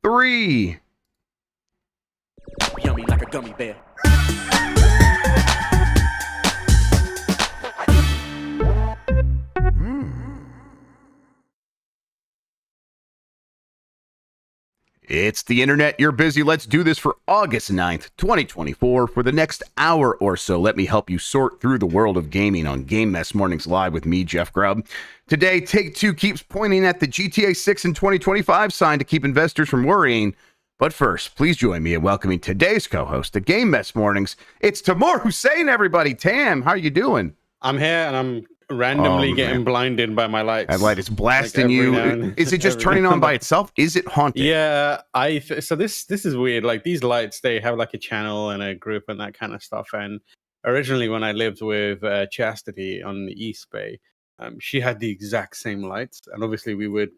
3. Yummy like a gummy bear. It's the internet. You're busy. Let's do this for August 9th, 2024. For the next hour or so, let me help you sort through the world of gaming on Game Mess Mornings Live with me, Jeff Grubb. Today, Take-Two keeps pointing at the GTA 6 in 2025 sign to keep investors from worrying. But first, please join me in welcoming today's co-host to Game Mess Mornings. It's Tamoor Hussain, everybody. Tam, how are you doing? I'm here, and I'm randomly getting blinded by my lights. That light is blasting you. Is it just turning on by itself? Is it haunting? Yeah, so this is weird. Like, these lights, they have like a channel and a group and that kind of stuff. And originally, when I lived with Chastity on the East Bay, she had the exact same lights. And obviously, we were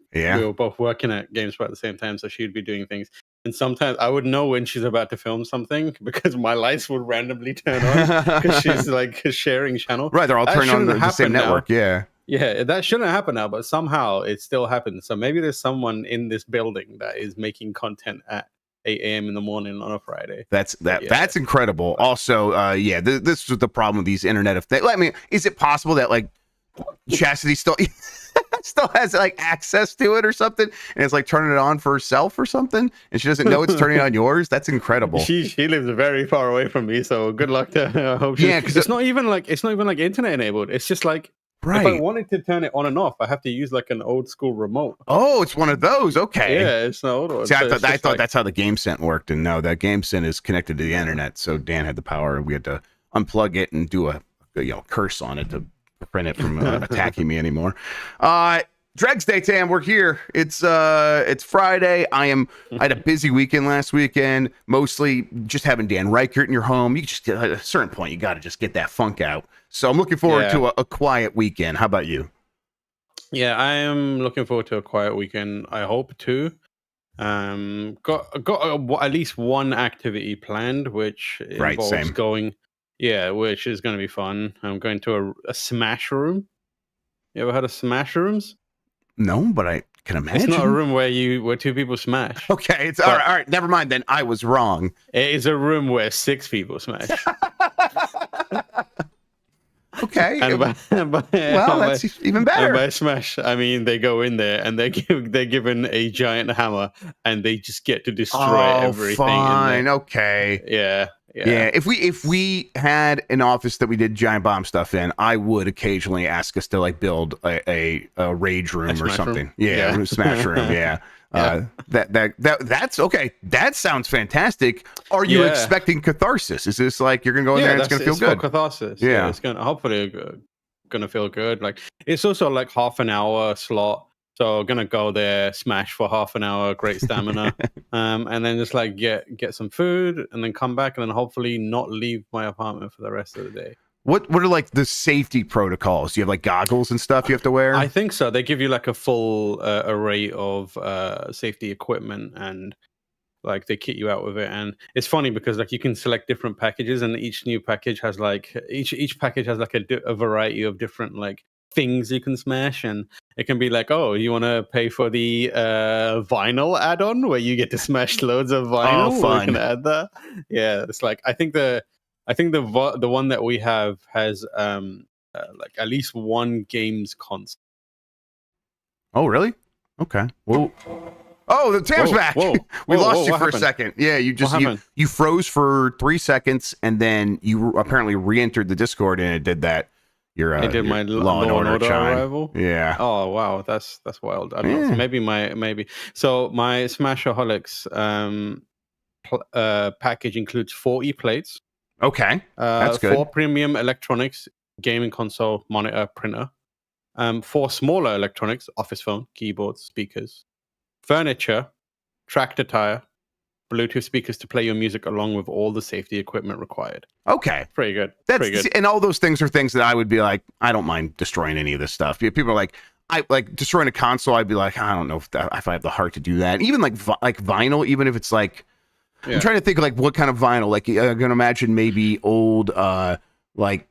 both working at GameSpot at the same time, so she'd be doing things. And sometimes I would know when she's about to film something because my lights would randomly turn on because she's like sharing channel. Right, they're all turning on the same network. Yeah, that shouldn't happen now, but somehow it still happens. So maybe there's someone in this building that is making content at 8 a.m. in the morning on a Friday. That's incredible. Also, this was the problem with these internet of things. I mean, is it possible that like Chastity still has like access to it or something, and it's like turning it on for herself or something, and she doesn't know it's turning on yours? That's incredible. She lives very far away from me, so good luck to her. I hope because it's not even like internet enabled. It's just like if I wanted to turn it on and off, I have to use like an old school remote. Oh, it's one of those. Okay. Yeah, it's an old one. See, I thought that's how the GameSync worked, and no, that GameSync is connected to the internet. So Dan had the power, and we had to unplug it and do a curse on it to prevent it from attacking me anymore. Dregs Day, Tam, we're here. It's Friday. I had a busy weekend last weekend, mostly just having Dan Reichert in your home. You just at a certain point, you got to just get that funk out. So I'm looking forward to a quiet weekend. How about you? Yeah, I am looking forward to a quiet weekend. I hope too. Got at least one activity planned, which involves going. Yeah, which is going to be fun. I'm going to a Smash room. You ever heard of Smash rooms? No, but I can imagine. It's not a room where two people smash. Okay, it's all right. Never mind then. I was wrong. It is a room where 6 people smash. Okay. That's even better. And by smash, I mean they go in there and they're given a giant hammer and they just get to destroy everything. Fine. Okay. Yeah. If we had an office that we did giant bomb stuff in, I would occasionally ask us to like build a rage room or something. Room? Yeah, smash room. Yeah. That's okay. That sounds fantastic. Are you expecting catharsis? Is this like you're gonna go in there and it's gonna feel good? Catharsis. Yeah, it's hopefully gonna feel good. Like it's also like half an hour slot. So gonna go there, smash for half an hour, great stamina, and then just like get some food, and then come back, and then hopefully not leave my apartment for the rest of the day. What are like the safety protocols? Do you have like goggles and stuff you have to wear? I think so. They give you like a full array of safety equipment, and like they kit you out with it. And it's funny because like you can select different packages, and each new package has like each package has like a variety of different like things you can smash. And it can be like, oh, you want to pay for the vinyl add-on where you get to smash loads of vinyl. Oh, fun. You can add that. Yeah, it's like I think the one that we have has like at least one games console. Oh, really? Okay. Well, oh, the Tam's back. We lost you for a second. Yeah, you froze for 3 seconds, and then you apparently re-entered the Discord, and it did that. I did my Law and Order arrival. Yeah. Oh wow, that's wild. I don't know. Maybe. So my Smashaholics package includes 40 plates. Okay, that's good. 4 premium electronics, gaming console, monitor, printer. 4 smaller electronics, office phone, keyboard, speakers, furniture, tractor tire, Bluetooth speakers to play your music along with all the safety equipment required. Okay. Pretty good. Pretty good. And all those things are things that I would be like, I don't mind destroying any of this stuff. People are like, I like destroying a console. I'd be like, I don't know if I have the heart to do that. Even like vinyl, even if it's like, I'm trying to think like what kind of vinyl. Like I'm gonna imagine maybe old like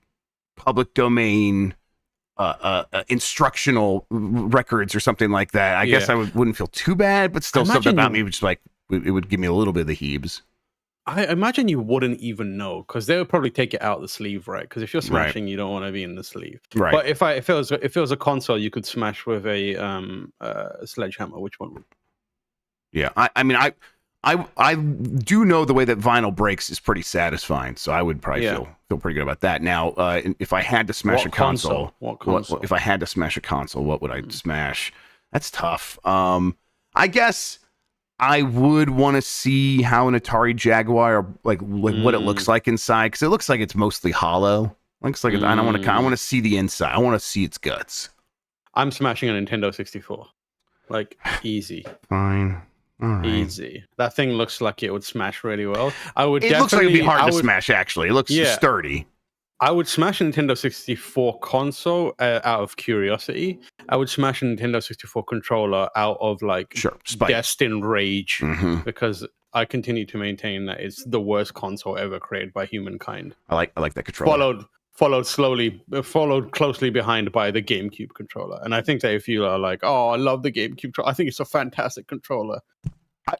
public domain instructional records or something like that. I guess I wouldn't feel too bad, but still something about me would just like it would give me a little bit of the heebs. I imagine you wouldn't even know because they would probably take it out of the sleeve, right? Because if you're smashing, you don't want to be in the sleeve. Right. But if it was a console, you could smash with a sledgehammer. Which one? Yeah, I mean, I do know the way that vinyl breaks is pretty satisfying, so I would probably feel pretty good about that. Now, if I had to smash a console, if I had to smash a console, what would I smash? That's tough. I guess I would want to see how an Atari Jaguar, like what it looks like inside, because it looks like it's mostly hollow. Looks like I want to see the inside. I want to see its guts. I'm smashing a Nintendo 64, like easy. Fine. Right. Easy. That thing looks like it would smash really well. It looks like it'd be hard to smash. Actually, it looks sturdy. I would smash a Nintendo 64 console out of curiosity. I would smash a Nintendo 64 controller out of destined rage because I continue to maintain that it's the worst console ever created by humankind. I like that controller. Followed closely behind by the GameCube controller. And I think that if you are like, oh, I love the GameCube controller, I think it's a fantastic controller.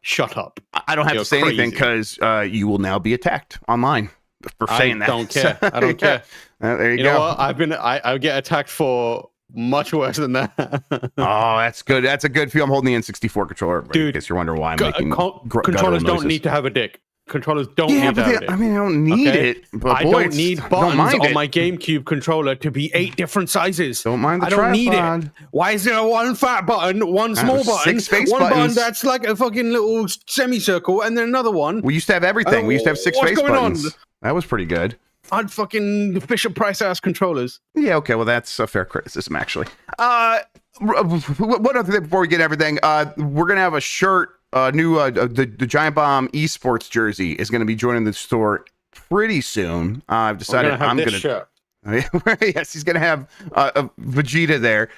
Shut up. I don't have to say anything because you will now be attacked online for saying that. I don't care. I don't care. There you go. You know what? I get attacked for much worse than that. Oh, that's good. That's a good feel. I'm holding the N64 controller. Dude, in case you're wondering why I'm making controllers don't need to have a dick. Controllers don't need to have it. I mean, I don't need it. But I don't need buttons on my GameCube controller to be 8 different sizes. Don't mind the tripod. I don't need it. Why is there one fat button, one small button, 6 face one buttons. button that's like a fucking little semicircle, and then another one? We used to have everything. We used to have 6 face buttons. On? That was pretty good. I'd fucking Fisher Price ass controllers. Yeah, okay. Well, that's a fair criticism, actually. One other thing before we get everything, we're gonna have a shirt. The Giant Bomb esports jersey is going to be joining the store pretty soon. I've decided I'm going to. Yes, he's going to have a Vegeta there.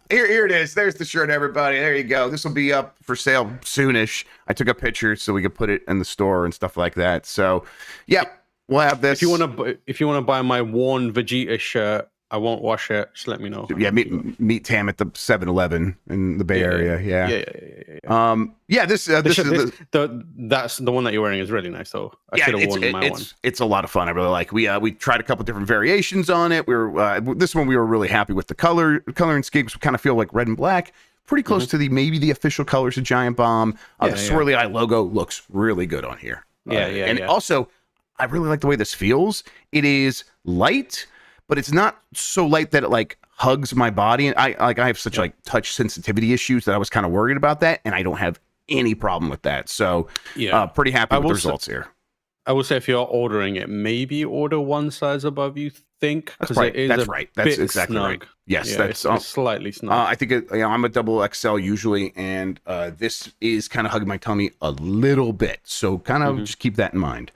Here it is. There's the shirt, everybody. There you go. This will be up for sale soonish. I took a picture so we could put it in the store and stuff like that. So, yeah, we'll have this. If you want to buy my worn Vegeta shirt, I won't wash it. Just let me know. Yeah, meet Tam at the 7-Eleven in the Bay Area. Yeah. This that's the one that you're wearing is really nice. So I should have worn my one. It's a lot of fun. I really like. We tried a couple different variations on it. This one we were really happy with the color and schemes. We kind of feel like red and black, pretty close to the official colors of Giant Bomb. The swirly eye logo looks really good on here. Also, I really like the way this feels. It is light, but it's not so light that it like hugs my body. And I have such like touch sensitivity issues that I was kind of worried about that. And I don't have any problem with that. So pretty happy with the results here. I would say if you're ordering it, maybe order one size above you think. That's right. That's exactly snug. right. Yes, it's slightly snug. I think I'm a double XL usually. And this is kind of hugging my tummy a little bit. So kind of just keep that in mind.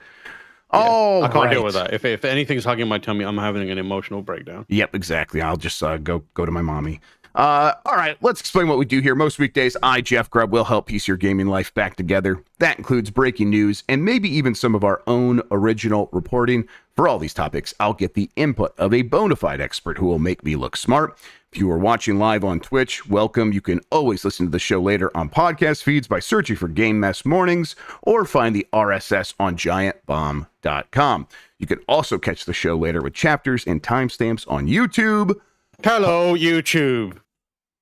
Oh, I can't deal with that. If anything's hugging my tummy, I'm having an emotional breakdown. Yep, exactly. I'll just go to my mommy. All right, let's explain what we do here. Most weekdays, I, Jeff Grubb, will help piece your gaming life back together. That includes breaking news and maybe even some of our own original reporting. For all these topics, I'll get the input of a bona fide expert who will make me look smart. If you are watching live on Twitch, welcome. You can always listen to the show later on podcast feeds by searching for Game Mess Mornings or find the RSS on giantbomb.com. You can also catch the show later with chapters and timestamps on YouTube. Hello, YouTube.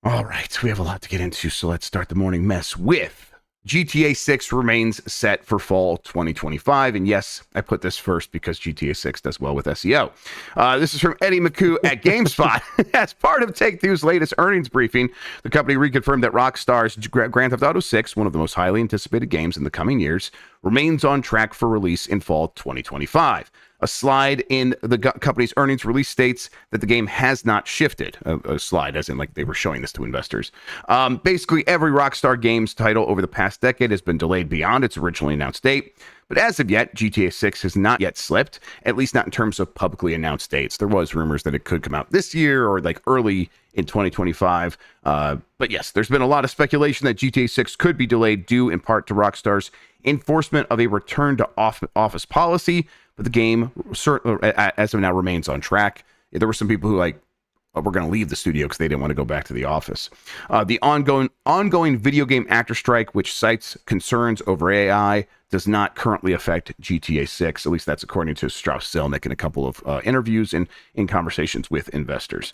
All right, we have a lot to get into, so let's start the morning mess with GTA 6 remains set for fall 2025. And yes, I put this first because GTA 6 does well with SEO. This is from Eddie McCoo at GameSpot. As part of Take-Two's latest earnings briefing, the company reconfirmed that Rockstar's Grand Theft Auto 6, one of the most highly anticipated games in the coming years, remains on track for release in fall 2025. A slide in the company's earnings release states that the game has not shifted. A slide, as in like they were showing this to investors. Basically, every Rockstar Games title over the past decade has been delayed beyond its originally announced date. But as of yet, GTA 6 has not yet slipped, at least not in terms of publicly announced dates. There was rumors that it could come out this year or like early in 2025. But yes, there's been a lot of speculation that GTA 6 could be delayed due in part to Rockstar's enforcement of a return to office policy. But the game, as of now, remains on track. There were some people who like were going to leave the studio because they didn't want to go back to the office. The ongoing video game actor strike, which cites concerns over AI, does not currently affect GTA 6. At least that's according to Strauss Zelnick in a couple of interviews and in conversations with investors.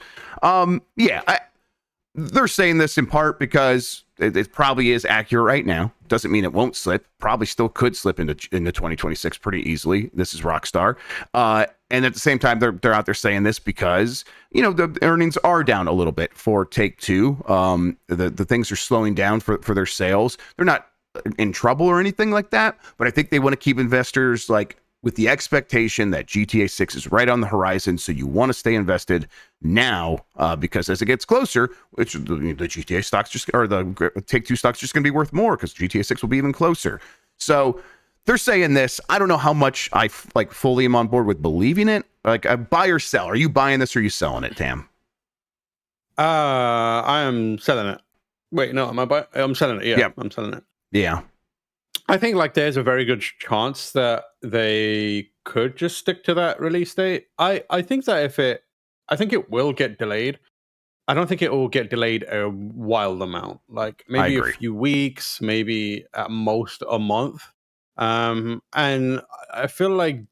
They're saying this in part because it probably is accurate right now. Doesn't mean it won't slip. Probably still could slip into 2026 pretty easily. This is Rockstar. And at the same time, they're out there saying this because, the earnings are down a little bit for Take-Two. The things are slowing down for their sales. They're not in trouble or anything like that, but I think they want to keep investors with the expectation that GTA 6 is right on the horizon, so you want to stay invested now, because as it gets closer, the GTA stocks the Take-Two stocks just going to be worth more because GTA 6 will be even closer. So they're saying this. I don't know how much I fully am on board with believing it. Buy or sell. Are you buying this or are you selling it, Tam? I am selling it. Wait, no, am I buying? I'm selling it. Yeah, I'm selling it. Yeah. I think there's a very good chance that they could just stick to that release date. I think that I think it will get delayed. I don't think it will get delayed a wild amount, maybe a few weeks, maybe at most a month. And I feel like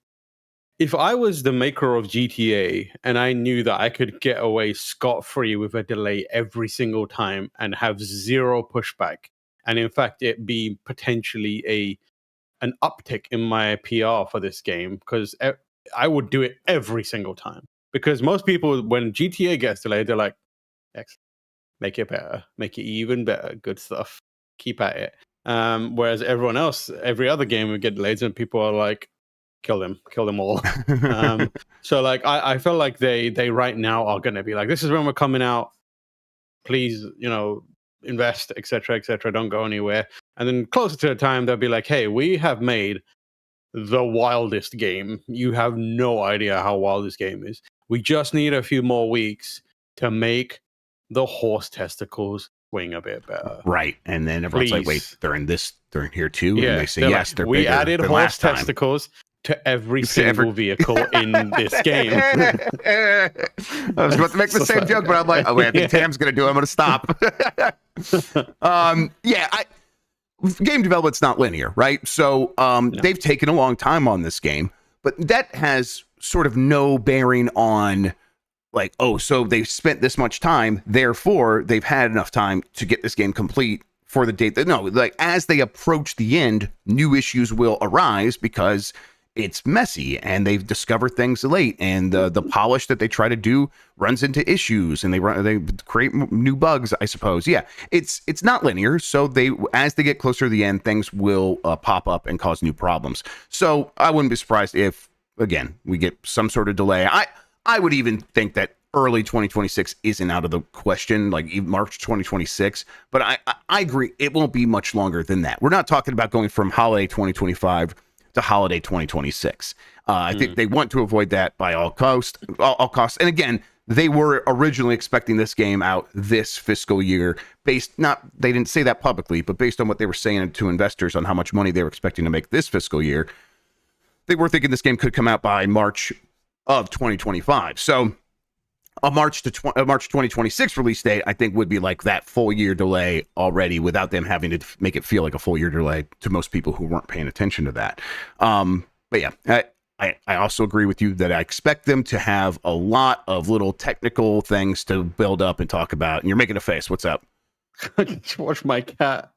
if I was the maker of GTA and I knew that I could get away scot-free with a delay every single time and have zero pushback, and in fact, it be potentially an uptick in my PR for this game, because I would do it every single time. Because most people, when GTA gets delayed, they're like, "Excellent, make it better, make it even better, good stuff, keep at it." Whereas everyone else, every other game would get delayed, and people are like, "Kill them all." So I feel like they right now are going to be like, "This is when we're coming out. Please, invest, etc., don't go anywhere." And then closer to the time, they'll be like, "Hey, we have made the wildest game. You have no idea how wild this game is. We just need a few more weeks to make the horse testicles swing a bit better." Right. And then everyone's like, "Wait, they're in here too?" Yeah, and they say, "Yes, they're we bigger added than horse last time." testicles to every single vehicle in this game. I was about to make the same joke, but I'm like, "Oh wait, I think Tam's gonna do it. I'm gonna stop." Game development's not linear, right? So they've taken a long time on this game, but that has sort of no bearing on so they've spent this much time, therefore they've had enough time to get this game complete for the date as they approach the end, new issues will arise because it's messy and they've discovered things late, and the polish that they try to do runs into issues, and they create new bugs, I suppose. Yeah, it's not linear. So as they get closer to the end, things will pop up and cause new problems. So I wouldn't be surprised if, again, we get some sort of delay. I would even think that early 2026 isn't out of the question, even March 2026. But I agree, it won't be much longer than that. We're not talking about going from holiday 2025 to holiday 2026. I think they want to avoid that by all costs. And again, they were originally expecting this game out this fiscal year, they didn't say that publicly, but based on what they were saying to investors on how much money they were expecting to make this fiscal year, they were thinking this game could come out by March of 2025. So a March 2026 release date, I think, would be that full year delay already, without them having to make it feel like a full year delay to most people who weren't paying attention to that. But yeah, I also agree with you that I expect them to have a lot of little technical things to build up and talk about. And you're making a face. What's up? I just watched my cat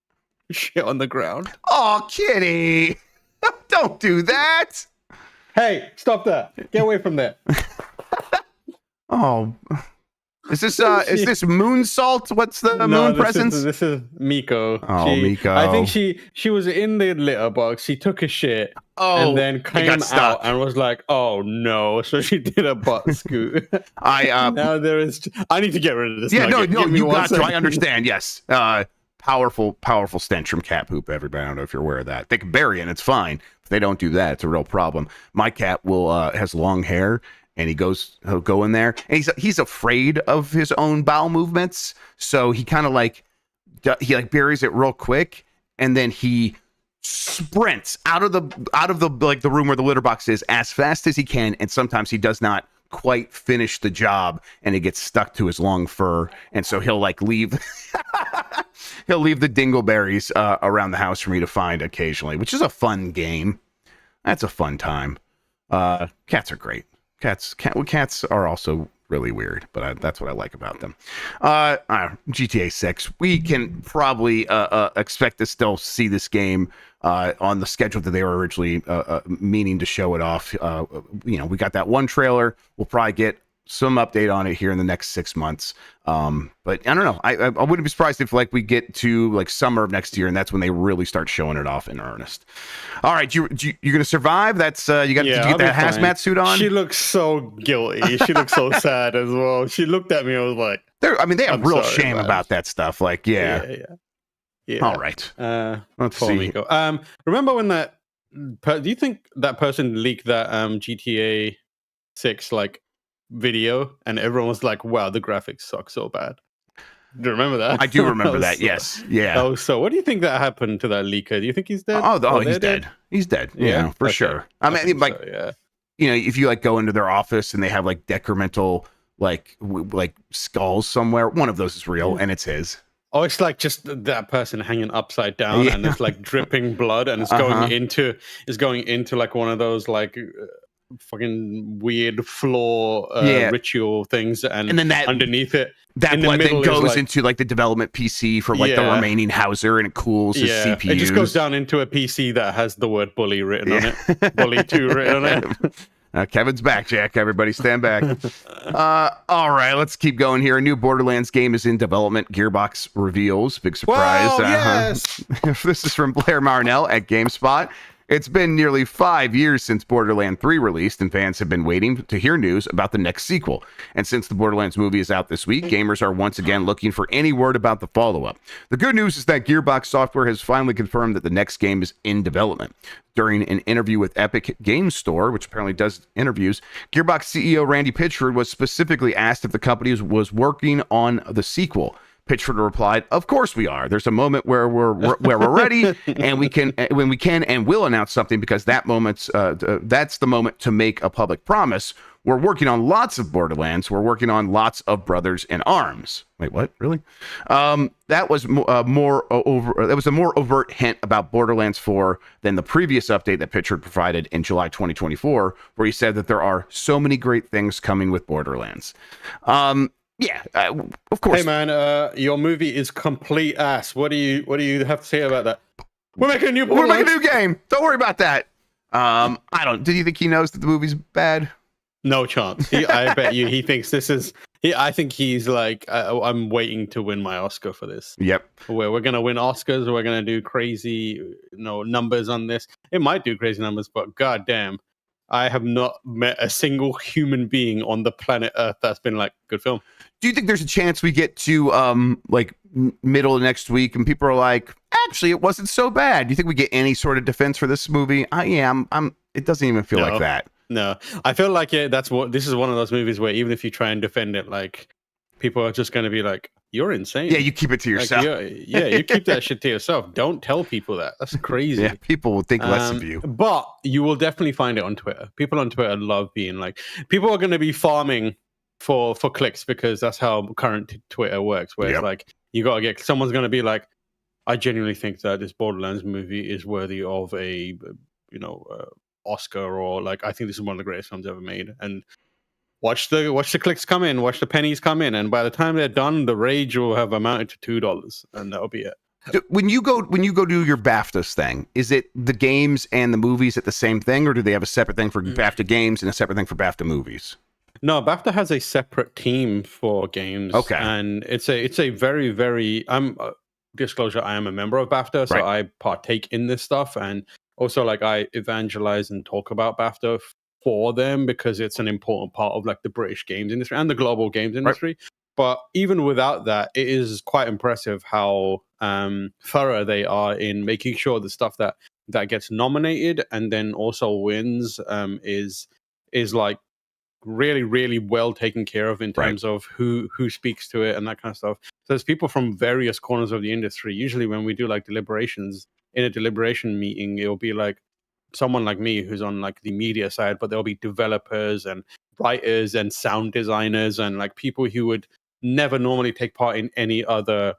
shit on the ground. Oh, kitty. Don't do that. Hey, stop that. Get away from there. Oh, is this moon salt? What's the moon presence? This is Miko. Oh, Miko. I think she was in the litter box. She took a shit and then came out and was like, "Oh no!" So she did a butt scoot. Now there is. I need to get rid of this. Yeah, nugget. no, you got to. I understand. Yes, powerful stench from cat poop. Everybody, I don't know if you're aware of that. They can bury it, and it's fine. If they don't do that, it's a real problem. My cat has long hair. And he'll go in there, and he's afraid of his own bowel movements. So he kind of he buries it real quick, and then he sprints out of the room where the litter box is as fast as he can. And sometimes he does not quite finish the job, and it gets stuck to his long fur, and so he'll like leave he'll leave the dingleberries around the house for me to find occasionally, which is a fun game. That's a fun time. Cats are great. Cats are also really weird, but that's what I like about them. GTA 6, we can probably expect to still see this game on the schedule that they were originally meaning to show it off. We got that one trailer. We'll probably get some update on it here in the next 6 months. But I don't know. I wouldn't be surprised if like we get to like summer of next year, and that's when they really start showing it off in earnest. All right, you're gonna survive. That's you got. Did you get that hazmat suit on? She looks so guilty. She looks so sad as well. She looked at me. I was like, they have real shame about that stuff. Like, yeah. All right. Let's see. Remember when that? Do you think that person leaked that GTA 6 like video, and everyone was like, "Wow, the graphics suck so bad"? Do you remember that? I do remember that. Yes. Yeah. Oh, so what do you think that happened to that leaker? Do you think he's dead? Oh, he's dead. He's dead. Yeah, for sure. I mean, like, so, if you like go into their office and they have like decremental like skulls somewhere, one of those is real, and it's his. Oh, it's like just that person hanging upside down, and it's like dripping blood, and it's going into like one of those like fucking weird floor ritual things, and then that underneath it, that blood then goes into like the development PC for like the remaining Hauser, and it cools his CPU. It just goes down into a PC that has the word bully written on it, bully 2 written on it. Kevin's back, Jack. Everybody stand back. All right, let's keep going here. A new Borderlands game is in development. Gearbox reveals. Big surprise. Whoa, yes. This is from Blair Marnell at GameSpot. It's been nearly 5 years since Borderlands 3 released, and fans have been waiting to hear news about the next sequel. And since the Borderlands movie is out this week, gamers are once again looking for any word about the follow-up. The good news is that Gearbox Software has finally confirmed that the next game is in development. During an interview with Epic Games Store, which apparently does interviews, Gearbox CEO Randy Pitchford was specifically asked if the company was working on the sequel. Pitchford replied, "Of course we are. There's a moment where we're ready, and we can and will announce something, because that's the moment to make a public promise. We're working on lots of Borderlands. We're working on lots of Brothers in Arms." Wait, what? Really? That was a more overt hint about Borderlands 4 than the previous update that Pitchford provided in July 2024, where he said that there are so many great things coming with Borderlands. Of course. Hey man, your movie is complete ass. What do you have to say about that? We're making a new game. Don't worry about that. Do you think he knows that the movie's bad? No chance. I bet you he thinks this is. I think he's like, I'm waiting to win my Oscar for this. Yep. Where we're gonna win Oscars, we're gonna do crazy, numbers on this. It might do crazy numbers, but goddamn, I have not met a single human being on the planet Earth that's been like, good film. Do you think there's a chance we get to like middle of next week and people are like, actually, it wasn't so bad? Do you think we get any sort of defense for this movie? It doesn't even feel like that. No, I feel like this is one of those movies where even if you try and defend it, like people are just going to be like, "You're insane." Yeah, you keep it to yourself. You keep that shit to yourself. Don't tell people that. That's crazy. Yeah, people will think less of you. But you will definitely find it on Twitter. People on Twitter love being like, people are going to be farming for clicks, because that's how current Twitter works. Where it's like, you got to get, someone's going to be like, I genuinely think that this Borderlands movie is worthy of a, Oscar, or like, I think this is one of the greatest films ever made. And watch the clicks come in, watch the pennies come in, and by the time they're done, the rage will have amounted to $2, and that'll be it. When you go do your BAFTAs thing, is it the games and the movies at the same thing, or do they have a separate thing for BAFTA games and a separate thing for BAFTA movies? No, BAFTA has a separate team for games. Okay, and it's a very, very. Disclosure: I am a member of BAFTA, so I partake in this stuff, and also like I evangelize and talk about BAFTA for them, because it's an important part of like the British games industry and the global games industry. But even without that, it is quite impressive how thorough they are in making sure the stuff that gets nominated and then also wins is like really, really well taken care of in terms of who speaks to it and that kind of stuff. So there's people from various corners of the industry. Usually when we do like deliberations, in a deliberation meeting, it'll be like someone like me who's on like the media side, but there'll be developers and writers and sound designers and like people who would never normally take part in any other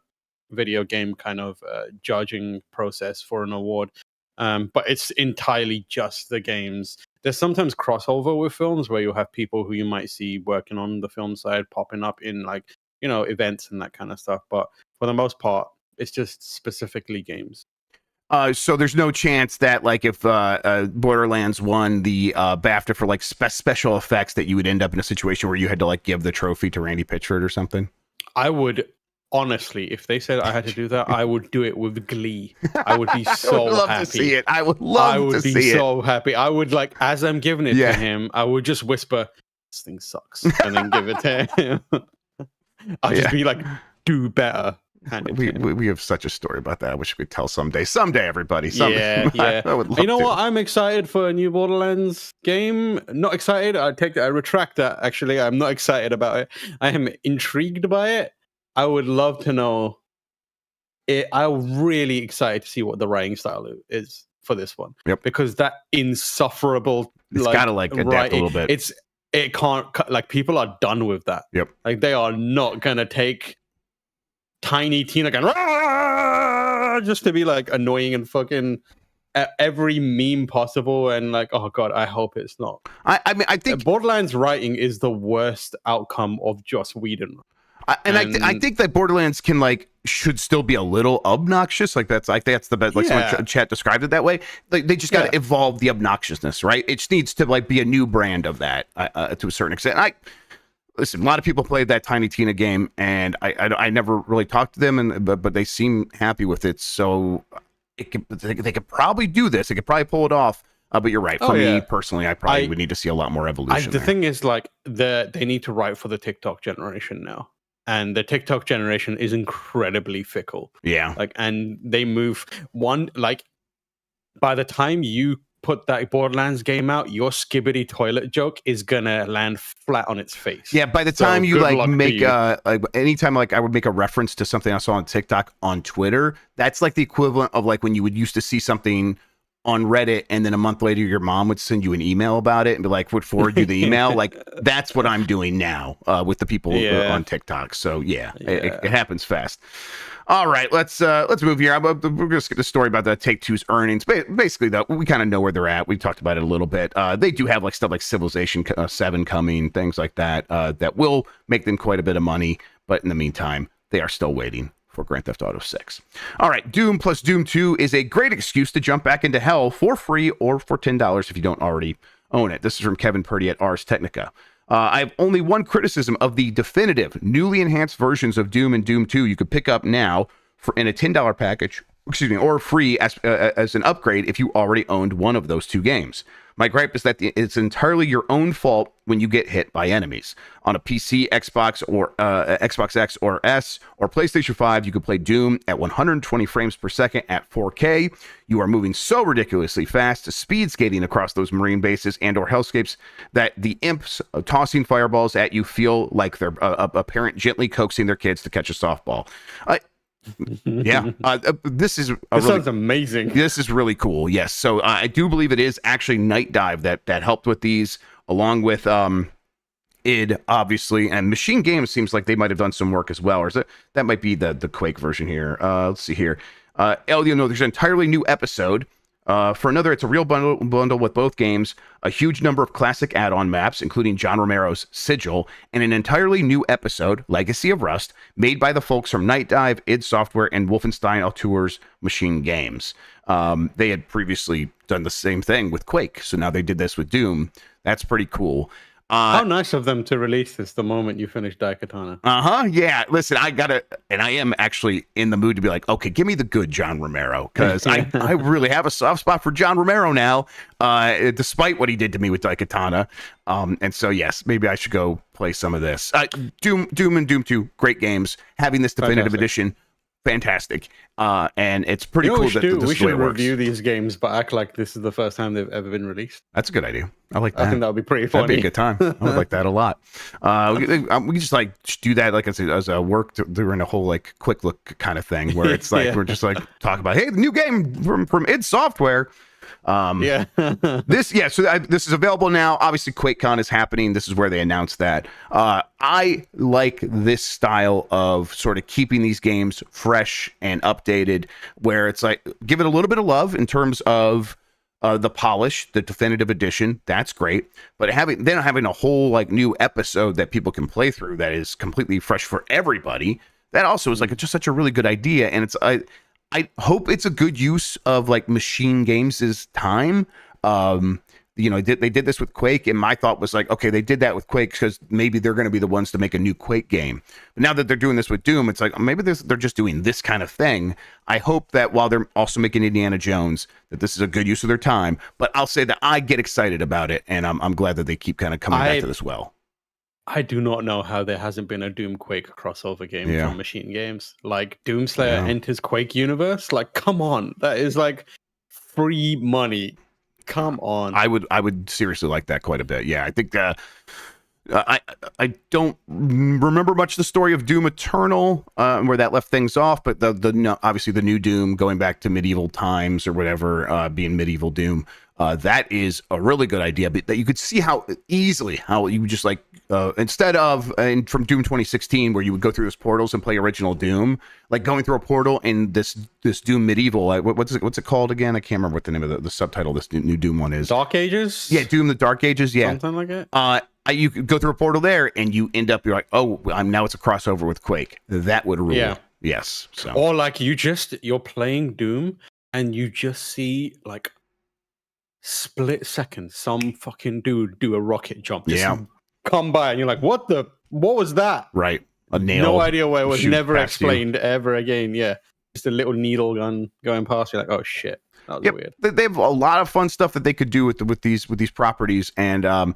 video game kind of judging process for an award. But it's entirely just the games. There's sometimes crossover with films where you'll have people who you might see working on the film side popping up in like, you know, events and that kind of stuff. But for the most part, it's just specifically games. So there's no chance that like if Borderlands won the BAFTA for like special effects that you would end up in a situation where you had to like give the trophy to Randy Pitchford or something? I would honestly, if they said I had to do that, I would do it with glee. I would be so I would love happy. to see it. I would love to see it. I would be so happy. I would like, as I'm giving it to him, I would just whisper, "This thing sucks," and then give it to him. I'll just be like, "Do better." We have such a story about that. I wish we could tell someday. Someday, everybody. Someday. Yeah. I would love you know to. what? I'm excited for a new Borderlands game. Not excited. I retract that. Actually, I'm not excited about it. I am intrigued by it. I would love to know. I'm really excited to see what the writing style is for this one. Yep. Because that insufferable. It's got to like adapt a little bit. It can't. Like people are done with that. Yep. Like they are not gonna take Tiny Tina going just to be like annoying and fucking every meme possible, and like, oh god, I hope it's not. I mean, I think Borderlands writing is the worst outcome of Joss Whedon. I think that Borderlands should still be a little obnoxious. That's the best. Like someone chat described it that way. Like they just got to evolve the obnoxiousness, right? It just needs to like be a new brand of that to a certain extent. Listen, a lot of people played that Tiny Tina game, and I never really talked to them, but they seem happy with it. So they could probably do this. They could probably pull it off. But you're right. For me personally, I probably would need to see a lot more evolution. The thing is, like, they need to write for the TikTok generation now. And the TikTok generation is incredibly fickle. Yeah. Like, and they move by the time you put that Borderlands game out, your skibbity toilet joke is gonna land flat on its face. Yeah, by the time you make anytime I would make a reference to something I saw on TikTok on Twitter, that's like the equivalent of like when you would used to see something on Reddit and then a month later your mom would send you an email about it and be like, would forward you the email. Like that's what I'm doing now with the people on TikTok. So it happens fast. All right, let's move here. We're going to skip the story about the Take-Two's earnings. Basically, though, we kind of know where they're at. We talked about it a little bit. They do have like stuff like Civilization 7 coming, things like that, that will make them quite a bit of money. But in the meantime, they are still waiting for Grand Theft Auto 6. All right, Doom plus Doom 2 is a great excuse to jump back into hell for free or for $10 if you don't already own it. This is from Kevin Purdy at Ars Technica. I have only one criticism of the definitive, newly enhanced versions of Doom and Doom 2 you could pick up now in a $10 package, or free as an upgrade if you already owned one of those two games. My gripe is that it's entirely your own fault when you get hit by enemies. On a PC, Xbox, or Xbox X or S, or PlayStation 5, you could play Doom at 120 frames per second at 4K. You are moving so ridiculously fast, speed skating across those marine bases and or hellscapes that the imps tossing fireballs at you feel like they're a parent gently coaxing their kids to catch a softball. This sounds amazing. This is really cool. Yes. So I do believe it is actually Night Dive that helped with these, along with id, obviously, and Machine Games seems like they might have done some work as well. Or is that might be the Quake version here. Let's see here. Elio, no, there's an entirely new episode. For another, it's a real bundle with both games, a huge number of classic add-on maps, including John Romero's Sigil, and an entirely new episode, Legacy of Rust, made by the folks from Night Dive, id Software, and Wolfenstein Auteur's Machine Games. They had previously done the same thing with Quake, so now they did this with Doom. That's pretty cool. How nice of them to release this the moment you finish Daikatana. Yeah. Listen, I am actually in the mood to be like, okay, give me the good John Romero, because I really have a soft spot for John Romero now, despite what he did to me with Daikatana. And so, yes, maybe I should go play some of this. Doom and Doom 2, great games. Having this definitive edition, fantastic. And it's pretty cool that we should review these games, but act like this is the first time they've ever been released. That's a good idea. I like that. I think that would be pretty funny. That'd be a good time. I would like that a lot. We just like do that like as a work during a whole like quick look kind of thing where it's like we're just like talk about, hey, the new game from id Software. Yeah. This is available now. Obviously, QuakeCon is happening. This is where they announced that. I like this style of sort of keeping these games fresh and updated, where it's like give it a little bit of love in terms of the polish, the definitive edition. That's great, but having a whole like new episode that people can play through that is completely fresh for everybody. That also is like just such a really good idea, and it's I hope it's a good use of like Machine Games' time. They did this with Quake, and my thought was like, okay, they did that with Quake because maybe they're going to be the ones to make a new Quake game. But now that they're doing this with Doom, it's like maybe they're just doing this kind of thing. I hope that while they're also making Indiana Jones, that this is a good use of their time. But I'll say that I get excited about it, and I'm glad that they keep kind of coming back to this well. I do not know how there hasn't been a Doom Quake crossover game from Machine Games. Like Doomslayer enters Quake universe. Like, come on, that is like free money. Come on. I would seriously like that quite a bit. Yeah, I think I don't remember much the story of Doom Eternal, where that left things off, but obviously the new Doom going back to medieval times or whatever, being medieval Doom. That is a really good idea, but that you could see how you would just like instead of from Doom 2016 where you would go through those portals and play original Doom, like going through a portal in this Doom medieval. What's it called again? I can't remember what the name of the subtitle this new Doom one is. Dark Ages. Yeah, Doom the Dark Ages. Yeah, something like it. You could go through a portal there and you're like, oh, now it's a crossover with Quake. That would rule. Yeah. Yes. So. Or like you're playing Doom and you just see like split second some fucking dude do a rocket jump. Just come by and you're like, what was that? Right. A nail. No idea where it was. Never explained ever again. Yeah. Just a little needle gun going past you. Like, oh shit. That was weird. They have a lot of fun stuff that they could do with these properties. And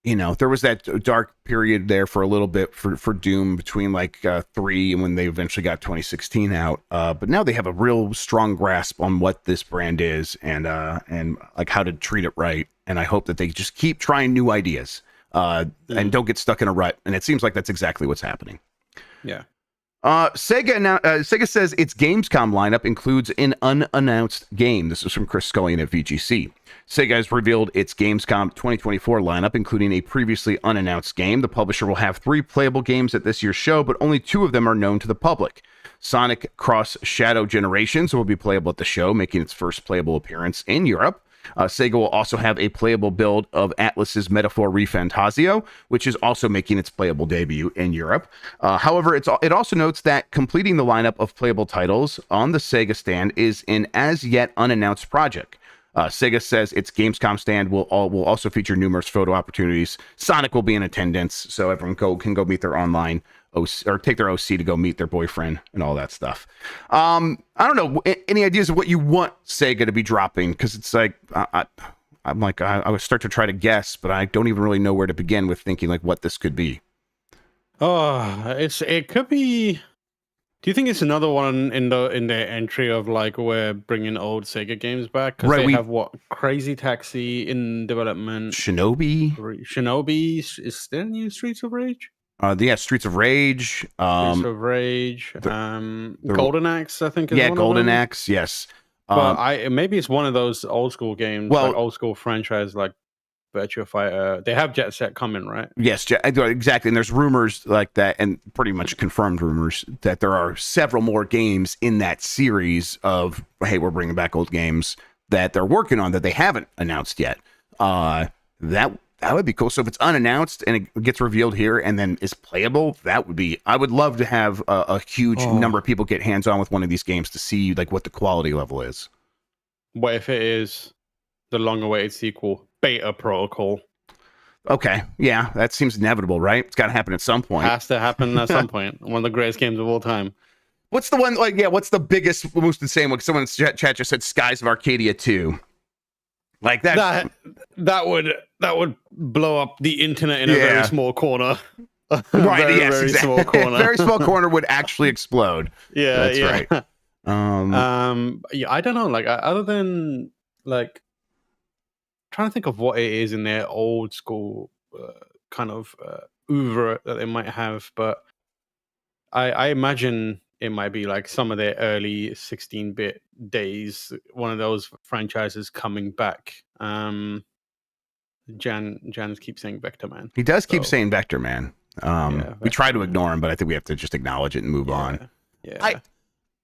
there was that dark period there for a little bit for Doom between like 3 and when they eventually got 2016 out. But now they have a real strong grasp on what this brand is and like how to treat it right. And I hope that they just keep trying new ideas and don't get stuck in a rut. And it seems like that's exactly what's happening. Yeah. Sega says its Gamescom lineup includes an unannounced game. This is from Chris Scullion at VGC. Sega has revealed its Gamescom 2024 lineup, including a previously unannounced game. The publisher will have 3 playable games at this year's show, but only 2 of them are known to the public. Sonic Cross Shadow Generations will be playable at the show, making its first playable appearance in Europe. Sega will also have a playable build of Atlas's Metaphor ReFantazio, which is also making its playable debut in Europe. However, it also notes that completing the lineup of playable titles on the Sega stand is an as-yet unannounced project. Sega says its Gamescom stand will also feature numerous photo opportunities. Sonic will be in attendance, so everyone can go meet their online OC, or take their OC to go meet their boyfriend and all that stuff. I don't know. Any ideas of what you want Sega to be dropping? Because it's like I would start to try to guess, but I don't even really know where to begin with thinking like what this could be. Oh, it could be. Do you think it's another one in the entry of like we're bringing old Sega games back? Because they have what Crazy Taxi in development. Shinobi is there new Streets of Rage? Streets of Rage. Golden Axe, I think. Is Golden Axe. Yes. But maybe it's one of those old school games, like old school franchise, like Virtua Fighter. They have Jet Set coming, right? Yes, exactly. And there's rumors like that, and pretty much confirmed rumors that there are several more games in that series of, hey, we're bringing back old games that they're working on that they haven't announced yet. That would be cool. So if it's unannounced and it gets revealed here and then is playable, I would love to have a huge number of people get hands on with one of these games to see like what the quality level is. What if it is the long-awaited sequel, Beta Protocol? Okay, yeah, that seems inevitable, right? It's got to happen at some point. Has to happen at some point. One of the greatest games of all time. What's the one? What's the biggest, most insane one? Someone in chat just said Skies of Arcadia 2. Like that would blow up the internet in a very small corner. Right? Very small corner. Very small corner would actually explode. Yeah, that's right. I don't know. Like other than like trying to think of what it is in their old school kind of oeuvre that they might have, but I imagine it might be like some of their early 16-bit days, one of those franchises coming back. Jan keeps saying Vector Man. He does keep saying Vector Man. We try to Man. ignore him, but I think we have to just acknowledge it and move on. Yeah.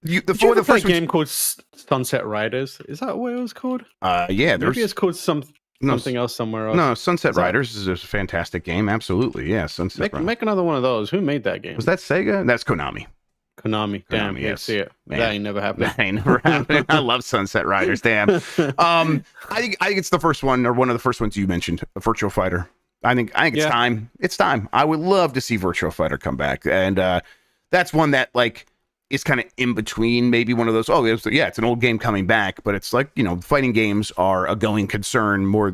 The first game called Sunset Riders. Is that what it was called? Yeah, maybe it's called something else somewhere else. No, Sunset Riders is a fantastic game. Absolutely, yeah. Sunset. Make another one of those. Who made that game? Was that Sega? That's Konami. Damn, yes. See it. Man, that ain't never happened. That ain't never happened. I love Sunset Riders. Damn. I think it's the first one, or one of the first ones you mentioned, Virtua Fighter. I think it's time. It's time. I would love to see Virtua Fighter come back, and that's one that like is kind of in between. Maybe one of those. Oh, it's an old game coming back, but it's like, fighting games are a going concern more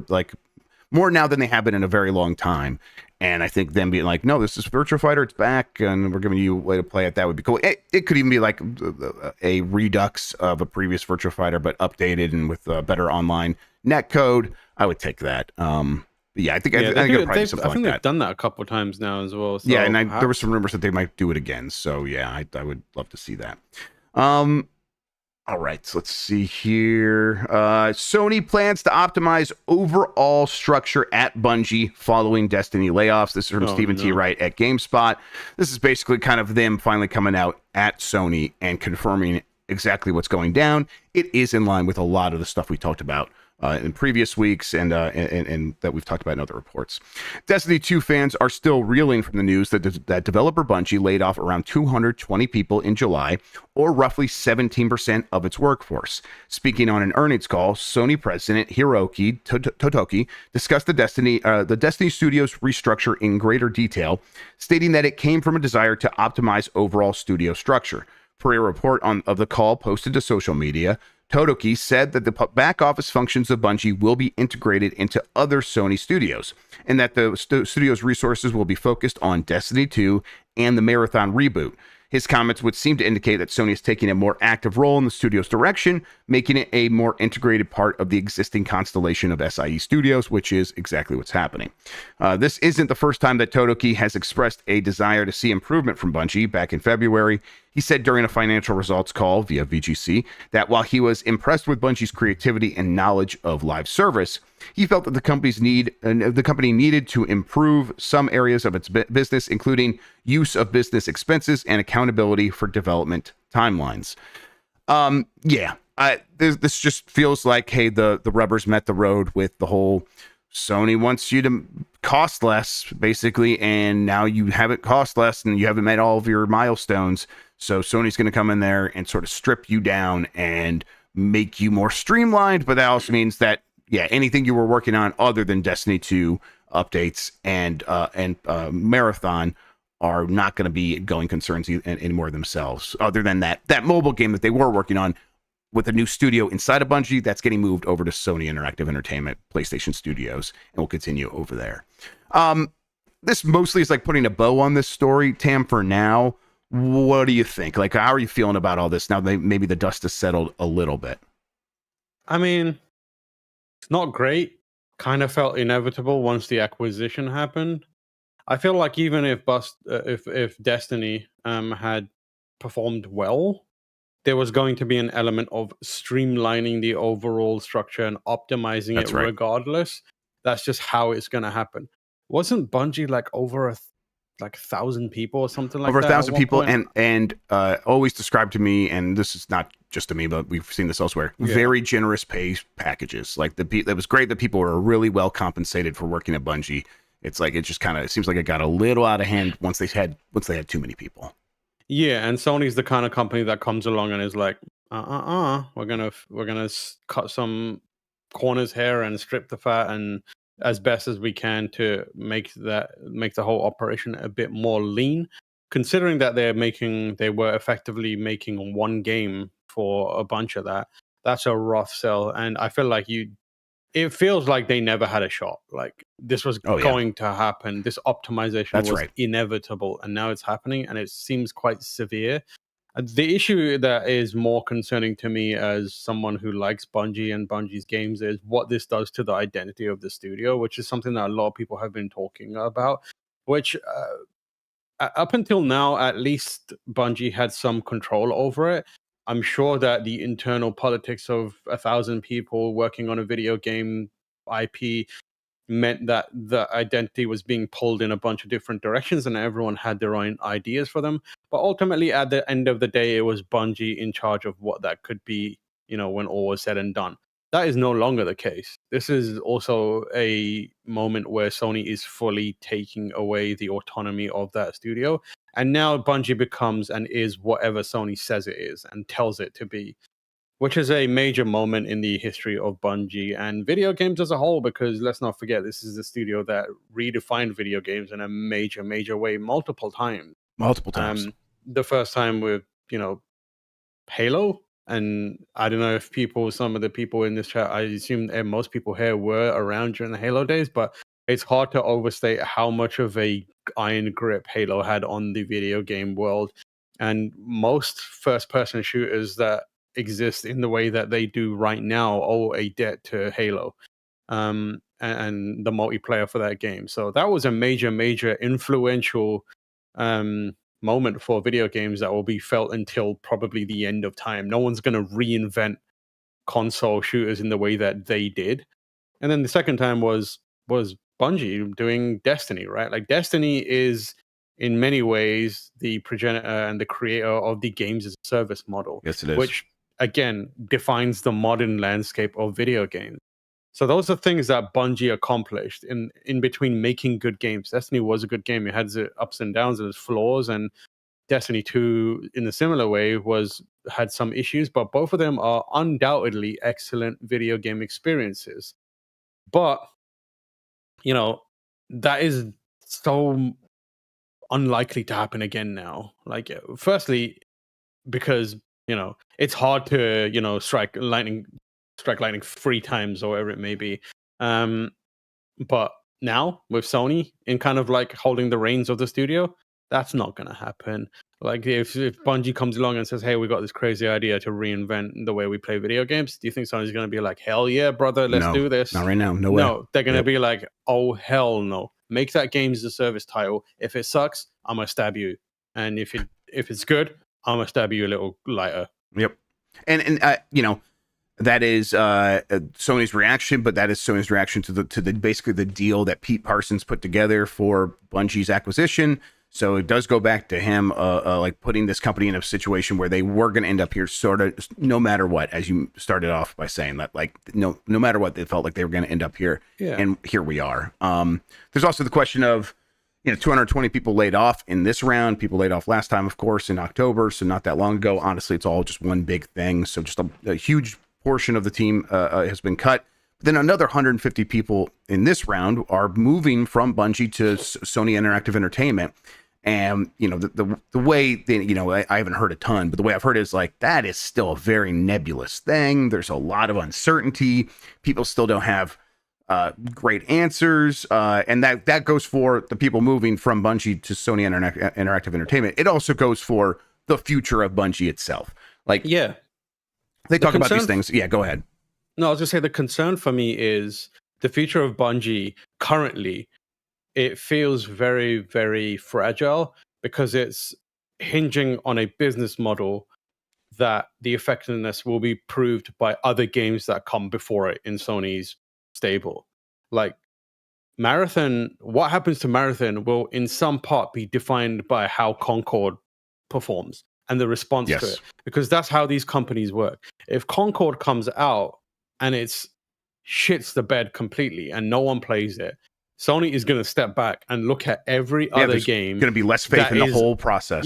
now than they have been in a very long time. And I think them being like, no, this is Virtua Fighter, it's back, and we're giving you a way to play it. That would be cool. It could even be like a redux of a previous Virtua Fighter, but updated and with better online netcode. I would take that. Yeah, I think it'll probably be something like that. They've done that a couple of times now as well. So yeah, and there were some rumors that they might do it again. So yeah, I would love to see that. All right, so let's see here. Sony plans to optimize overall structure at Bungie following Destiny layoffs. This is from Stephen T. Wright at GameSpot. This is basically kind of them finally coming out at Sony and confirming exactly what's going down. It is in line with a lot of the stuff we talked about in previous weeks and that we've talked about in other reports. Destiny 2 fans are still reeling from the news that developer Bungie laid off around 220 people in July, or roughly 17% of its workforce. Speaking on an earnings call, Sony president Hiroki Totoki discussed the Destiny Studios restructure in greater detail, stating that it came from a desire to optimize overall studio structure. Per a report of the call posted to social media, Totoki said that the back office functions of Bungie will be integrated into other Sony studios, and that the studio's resources will be focused on Destiny 2 and the Marathon reboot. His comments would seem to indicate that Sony is taking a more active role in the studio's direction, making it a more integrated part of the existing constellation of SIE studios, which is exactly what's happening. This isn't the first time that Totoki has expressed a desire to see improvement from Bungie. Back in February, he said during a financial results call via VGC that while he was impressed with Bungie's creativity and knowledge of live service, he felt that the company needed to improve some areas of its business, including use of business expenses and accountability for development timelines. This just feels like, hey, the rubbers met the road with the whole Sony wants you to cost less, basically, and now you haven't cost less and you haven't met all of your milestones. So Sony's going to come in there and sort of strip you down and make you more streamlined. But that also means that, anything you were working on other than Destiny 2 updates and Marathon are not going to be going concerns anymore themselves, other than that mobile game that they were working on with a new studio inside of Bungie that's getting moved over to Sony Interactive Entertainment, PlayStation Studios, and will continue over there. This mostly is like putting a bow on this story, Tam, for now. What do you think? Like, how are you feeling about all this now that maybe the dust has settled a little bit? I mean, it's not great. Kind of felt inevitable once the acquisition happened. I feel like even if Destiny had performed well, there was going to be an element of streamlining the overall structure and optimizing it regardless. That's just how it's going to happen. Wasn't Bungie like over 1,000 people or something like that? Over 1,000 people, and always described to me, and this is not just to me, but we've seen this elsewhere. Very generous pay packages. Like it was great that people were really well compensated for working at Bungie. It's like it just it seems like it got a little out of hand once they had too many people. Yeah, and Sony's the kind of company that comes along and is like, we're gonna cut some corners here and strip the fat and as best as we can to make the whole operation a bit more lean. Considering that they were effectively making one game for a bunch of that, that's a rough sell. And I feel like it feels like they never had a shot. Like this was going to happen. This optimization was inevitable, and now it's happening, and it seems quite severe. The issue that is more concerning to me as someone who likes Bungie and Bungie's games is what this does to the identity of the studio, which is something that a lot of people have been talking about, which up until now, at least Bungie had some control over it. I'm sure that the internal politics of 1,000 people working on a video game IP meant that the identity was being pulled in a bunch of different directions and everyone had their own ideas for them. But ultimately, at the end of the day, it was Bungie in charge of what that could be, when all was said and done. That is no longer the case. This is also a moment where Sony is fully taking away the autonomy of that studio. And now Bungie becomes and is whatever Sony says it is and tells it to be, which is a major moment in the history of Bungie and video games as a whole, because let's not forget, this is the studio that redefined video games in a major, major way multiple times. The first time with, Halo. And I don't know if some of the people in this chat, I assume most people here were around during the Halo days, but it's hard to overstate how much of a iron grip Halo had on the video game world. And most first-person shooters that exist in the way that they do right now owe a debt to Halo and the multiplayer for that game. So that was a major, major influential moment for video games that will be felt until probably the end of time. No one's going to reinvent console shooters in the way that they did. And then the second time was Bungie doing Destiny, right? Like Destiny is in many ways the progenitor and the creator of the games as a service model. Yes, it is. Which again defines the modern landscape of video games. So those are things that Bungie accomplished in between making good games. Destiny was a good game. It had its ups and downs and its flaws, and Destiny 2, in a similar way, had some issues, but both of them are undoubtedly excellent video game experiences. But, that is so unlikely to happen again now. Like, firstly, because, it's hard to, strike lightning 3 times or whatever it may be. But now with Sony in kind of like holding the reins of the studio, that's not going to happen. Like if Bungie comes along and says, hey, we got this crazy idea to reinvent the way we play video games, do you think Sony's going to be like, hell yeah, brother, let's do this? Not right now. No way. No, they're going to be like, oh, hell no. Make that game as a service title. If it sucks, I'm going to stab you. And if it's good, I'm going to stab you a little lighter. Yep. And that is Sony's reaction, but that is Sony's reaction to the basically the deal that Pete Parsons put together for Bungie's acquisition. So it does go back to him, like putting this company in a situation where they were going to end up here, sort of, no matter what. As you started off by saying that, like no matter what, they felt like they were going to end up here, and here we are. There's also the question of 220 people laid off in this round. People laid off last time, of course, in October, so not that long ago. Honestly, it's all just one big thing. So just a huge portion of the team has been cut. Then another 150 people in this round are moving from Bungie to Sony Interactive Entertainment. And, the way they, I haven't heard a ton, but the way I've heard is like, that is still a very nebulous thing. There's a lot of uncertainty. People still don't have great answers. And that goes for the people moving from Bungie to Sony Interactive Entertainment. It also goes for the future of Bungie itself. Like, yeah. They talk about these things. Yeah, go ahead. No, I was just saying the concern for me is the future of Bungie currently. It feels very, very fragile because it's hinging on a business model that the effectiveness will be proved by other games that come before it in Sony's stable. Like Marathon, what happens to Marathon will in some part be defined by how Concord performs and the response to it, because that's how these companies work. If Concord comes out and it's shits the bed completely and no one plays it, Sony is going to step back and look at every other game. Going to be less faith in the whole process.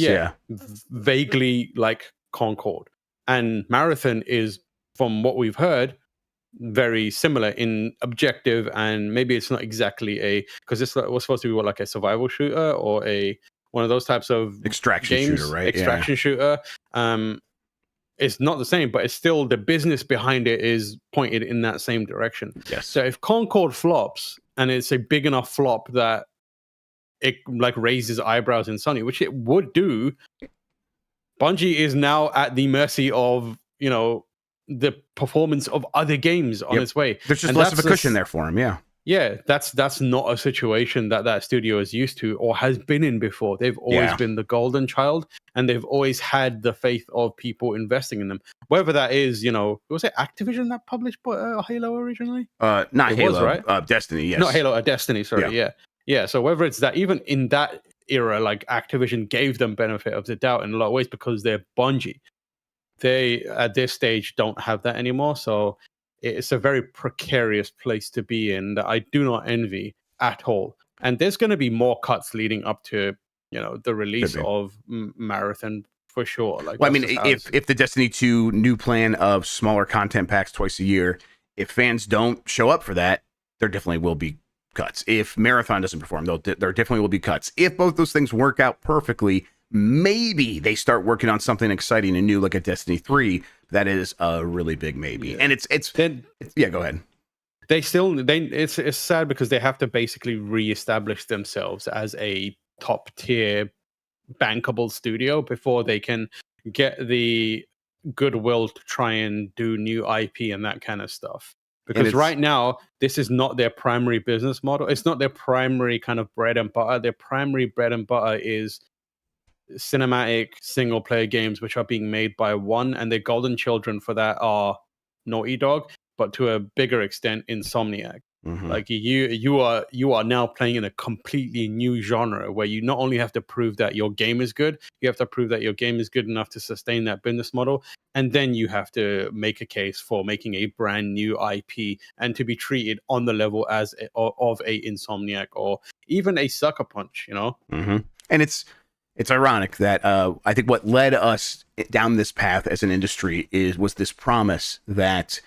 Vaguely like Concord. And Marathon is, from what we've heard, very similar in objective, and maybe it's not exactly because this was supposed to be like a survival shooter or one of those types of extraction shooter, right? Extraction shooter. It's not the same, but it's still the business behind it is pointed in that same direction. Yes. So if Concord flops and it's a big enough flop that it like raises eyebrows in Sony, which it would do, Bungie is now at the mercy of the performance of other games on its way. There's just less of a cushion there for him. Yeah. Yeah, that's not a situation that studio is used to or has been in before. They've always Yeah. been the golden child, and they've always had the faith of people investing in them. Whether that is, was it Activision that published Halo originally? Not It was, Halo, right? Destiny, Not yes. Halo, Destiny. Sorry, Yeah. yeah. So whether it's that, even in that era, like Activision gave them benefit of the doubt in a lot of ways because they're Bungie. They at this stage don't have that anymore, so it's a very precarious place to be in that I do not envy at all. And there's going to be more cuts leading up to the release be. of Marathon for sure. Like, Well, I that's mean, just how if the Destiny 2 new plan of smaller content packs twice a year, if fans don't show up for that, there definitely will be cuts. If Marathon doesn't perform, there definitely will be cuts. If both those things work out perfectly, maybe they start working on something exciting and new like a Destiny 3. That is a really big maybe. Yeah. And it's yeah, go ahead. It's sad because they have to basically reestablish themselves as a top tier bankable studio before they can get the goodwill to try and do new IP and that kind of stuff. Because right now, this is not their primary business model. It's not their primary kind of bread and butter. Their primary bread and butter is cinematic single player games, which are being made by one, and the golden children for that are Naughty Dog, but to a bigger extent, Insomniac. Mhm. Like you are now playing in a completely new genre where you not only have to prove that your game is good, you have to prove that your game is good enough to sustain that business model, and then you have to make a case for making a brand new IP and to be treated on the level as of a Insomniac or even a Sucker Punch. Mm-hmm. And it's ironic that I think what led us down this path as an industry was this promise that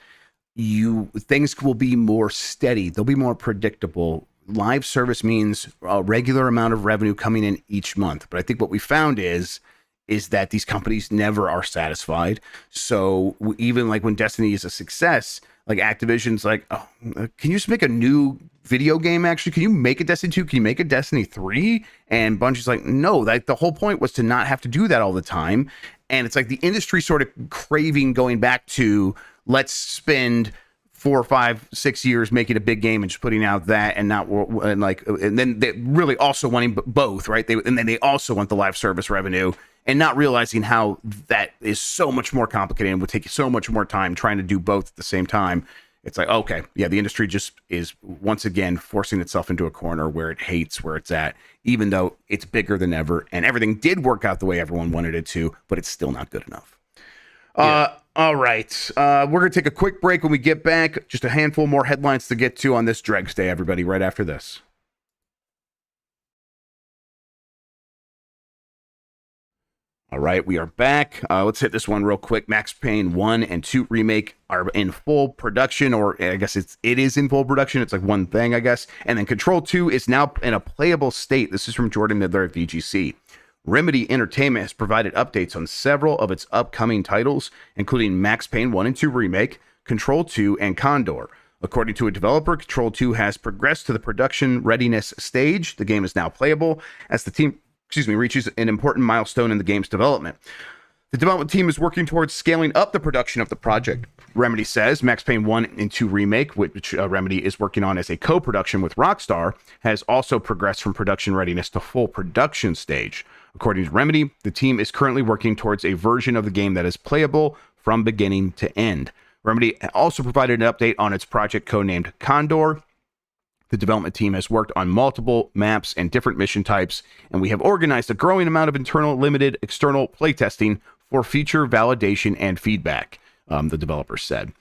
things will be more steady, they'll be more predictable. Live service means a regular amount of revenue coming in each month. But I think what we found is that these companies never are satisfied. So even like when Destiny is a success, like Activision's like, oh, can you just make a new video game? Actually, can you make a Destiny 2? Can you make a Destiny 3? And Bungie's like, no, the whole point was to not have to do that all the time. And it's like the industry sort of craving going back to, let's spend 4, 5, 6 years making a big game and just putting out that and then they really also wanting both, right? And then they also want the live service revenue and not realizing how that is so much more complicated and would take so much more time trying to do both at the same time. It's like, okay, yeah, the industry just is once again forcing itself into a corner where it hates where it's at, even though it's bigger than ever and everything did work out the way everyone wanted it to, but it's still not good enough. Yeah. All right. We're going to take a quick break. When we get back, just a handful more headlines to get to on this Dregs Day, everybody, right after this. All right, we are back. Let's hit this one real quick. Max Payne 1 and 2 Remake are in full production, or I guess it is in full production. It's like one thing, I guess. And then Control 2 is now in a playable state. This is from Jordan Midler at VGC. Remedy Entertainment has provided updates on several of its upcoming titles, including Max Payne 1 and 2 Remake, Control 2, and Condor. According to a developer, Control 2 has progressed to the production readiness stage. The game is now playable as the team reaches an important milestone in the game's development. The development team is working towards scaling up the production of the project. Remedy says Max Payne 1 and 2 Remake, which Remedy is working on as a co-production with Rockstar, has also progressed from production readiness to full production stage. According to Remedy, the team is currently working towards a version of the game that is playable from beginning to end. Remedy also provided an update on its project codenamed Condor. The development team has worked on multiple maps and different mission types, and we have organized a growing amount of internal limited external playtesting for feature validation and feedback, the developer said.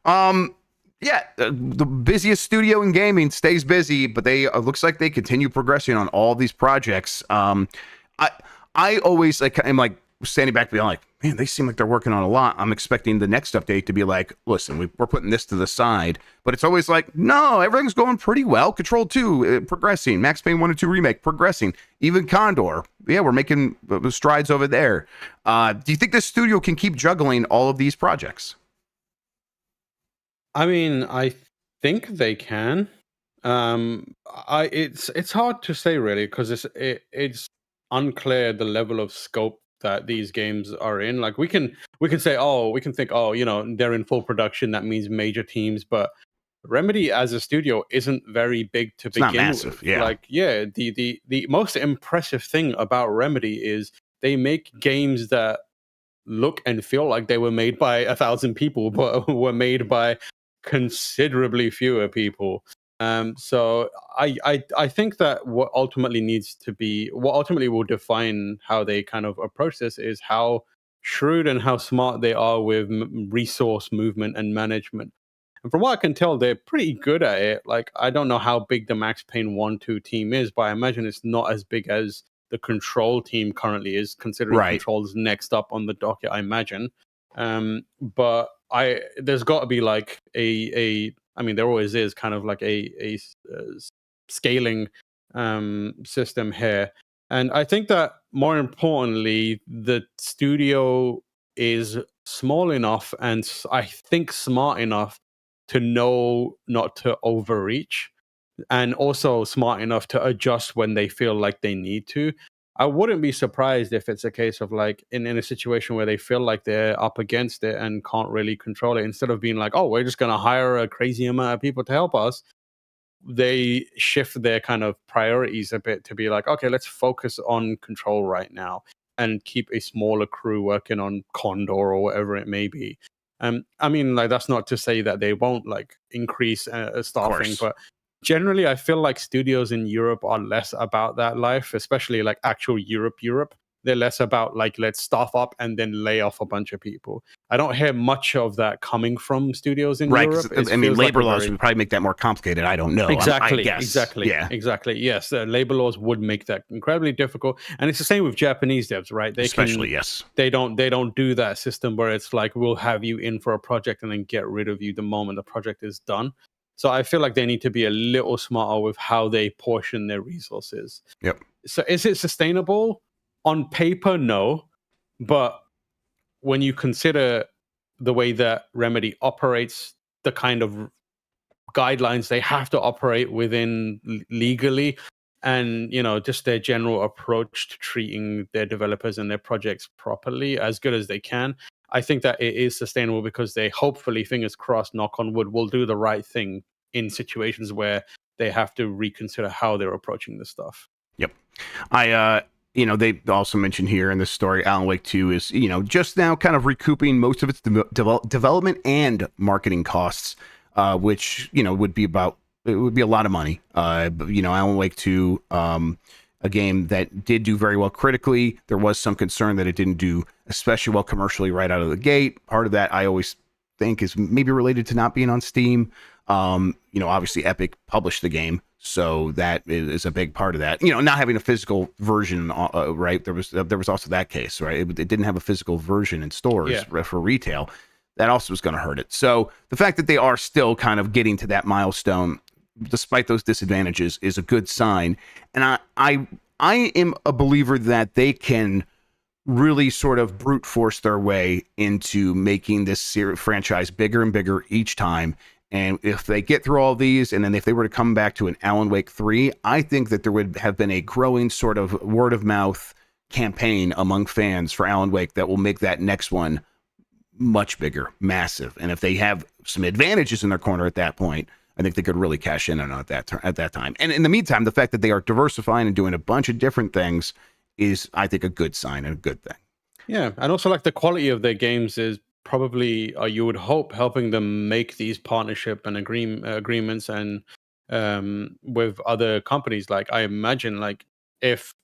The busiest studio in gaming stays busy, but looks like they continue progressing on all these projects. I always I'm like standing back being like, man, they seem like they're working on a lot. I'm expecting the next update to be like, listen, we're putting this to the side. But it's always like, no, everything's going pretty well. Control 2, progressing. Max Payne 1 and 2 Remake, progressing. Even Condor, yeah, we're making strides over there. Do you think this studio can keep juggling all of these projects? I mean, I think they can. It's hard to say really because it's unclear the level of scope that these games are in. Like we can say, we can think, they're in full production. That means major teams, but Remedy as a studio isn't very big to begin not massive, with. yeah. Like, yeah, the most impressive thing about Remedy is they make games that look and feel like they were made by 1,000 people, but were made by considerably fewer people. So I think that what ultimately will define how they kind of approach this is how shrewd and how smart they are with resource movement and management. And from what I can tell, they're pretty good at it. Like, I don't know how big the Max Payne 1-2 team is, but I imagine it's not as big as the Control team currently is, considering Right. Control is next up on the docket, I imagine. But there's got to be like I mean, there always is kind of like a scaling system here. And I think that more importantly, the studio is small enough and I think smart enough to know not to overreach, and also smart enough to adjust when they feel like they need to. I wouldn't be surprised if it's a case of like in a situation where they feel like they're up against it and can't really control it, instead of being like, oh, we're just going to hire a crazy amount of people to help us, they shift their kind of priorities a bit to be like, okay, let's focus on Control right now and keep a smaller crew working on Condor or whatever it may be. I mean, like, that's not to say that they won't like increase staffing, but generally I feel like studios in Europe are less about that life, especially like actual Europe. They're less about like, let's staff up and then lay off a bunch of people. I don't hear much of that coming from studios in Europe. I mean, labor laws would probably make that more complicated. I don't know. Exactly. I guess. Exactly. Yeah. Exactly. Yes. Labor laws would make that incredibly difficult. And it's the same with Japanese devs, right? Yes. They don't do that system where it's like, we'll have you in for a project and then get rid of you the moment the project is done. So I feel like they need to be a little smarter with how they portion their resources. Yep. So is it sustainable? On paper, no. But when you consider the way that Remedy operates, the kind of guidelines they have to operate within legally, and, you know, just their general approach to treating their developers and their projects properly, as good as they can, I think that it is sustainable because they hopefully, fingers crossed, knock on wood, will do the right thing in situations where they have to reconsider how they're approaching this stuff. Yep. They also mentioned here in this story, Alan Wake 2 is, just now kind of recouping most of its development and marketing costs, which, would be a lot of money. Alan Wake 2, a game that did do very well critically. There was some concern that it didn't do especially well commercially right out of the gate. Part of that, I always think, is maybe related to not being on Steam. Obviously Epic published the game, so that is a big part of that. Not having a physical version, right? There was also that case, right? It didn't have a physical version in stores for retail. That also was going to hurt it. So the fact that they are still kind of getting to that milestone, despite those disadvantages, is a good sign. And I am a believer that they can really sort of brute force their way into making this franchise bigger and bigger each time. And if they get through all these, and then if they were to come back to an Alan Wake 3, I think that there would have been a growing sort of word of mouth campaign among fans for Alan Wake that will make that next one much bigger, massive. And if they have some advantages in their corner at that point, I think they could really cash in on it at that time. And in the meantime, the fact that they are diversifying and doing a bunch of different things is, I think, a good sign and a good thing. Yeah, and also like the quality of their games is probably, you would hope, helping them make these partnership and agreements and with other companies. Like, I imagine, like, if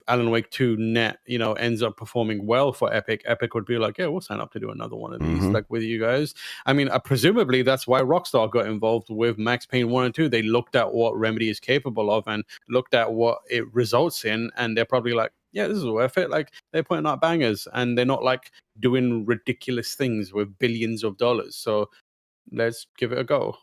Alan Wake 2 net, ends up performing well for Epic would be like, yeah, we'll sign up to do another one of these, like, with you guys. I mean, presumably that's why Rockstar got involved with Max Payne 1 and 2. They looked at what Remedy is capable of and looked at what it results in, and they're probably like, yeah, this is worth it. Like, they're putting out bangers and they're not like doing ridiculous things with billions of dollars. So let's give it a go.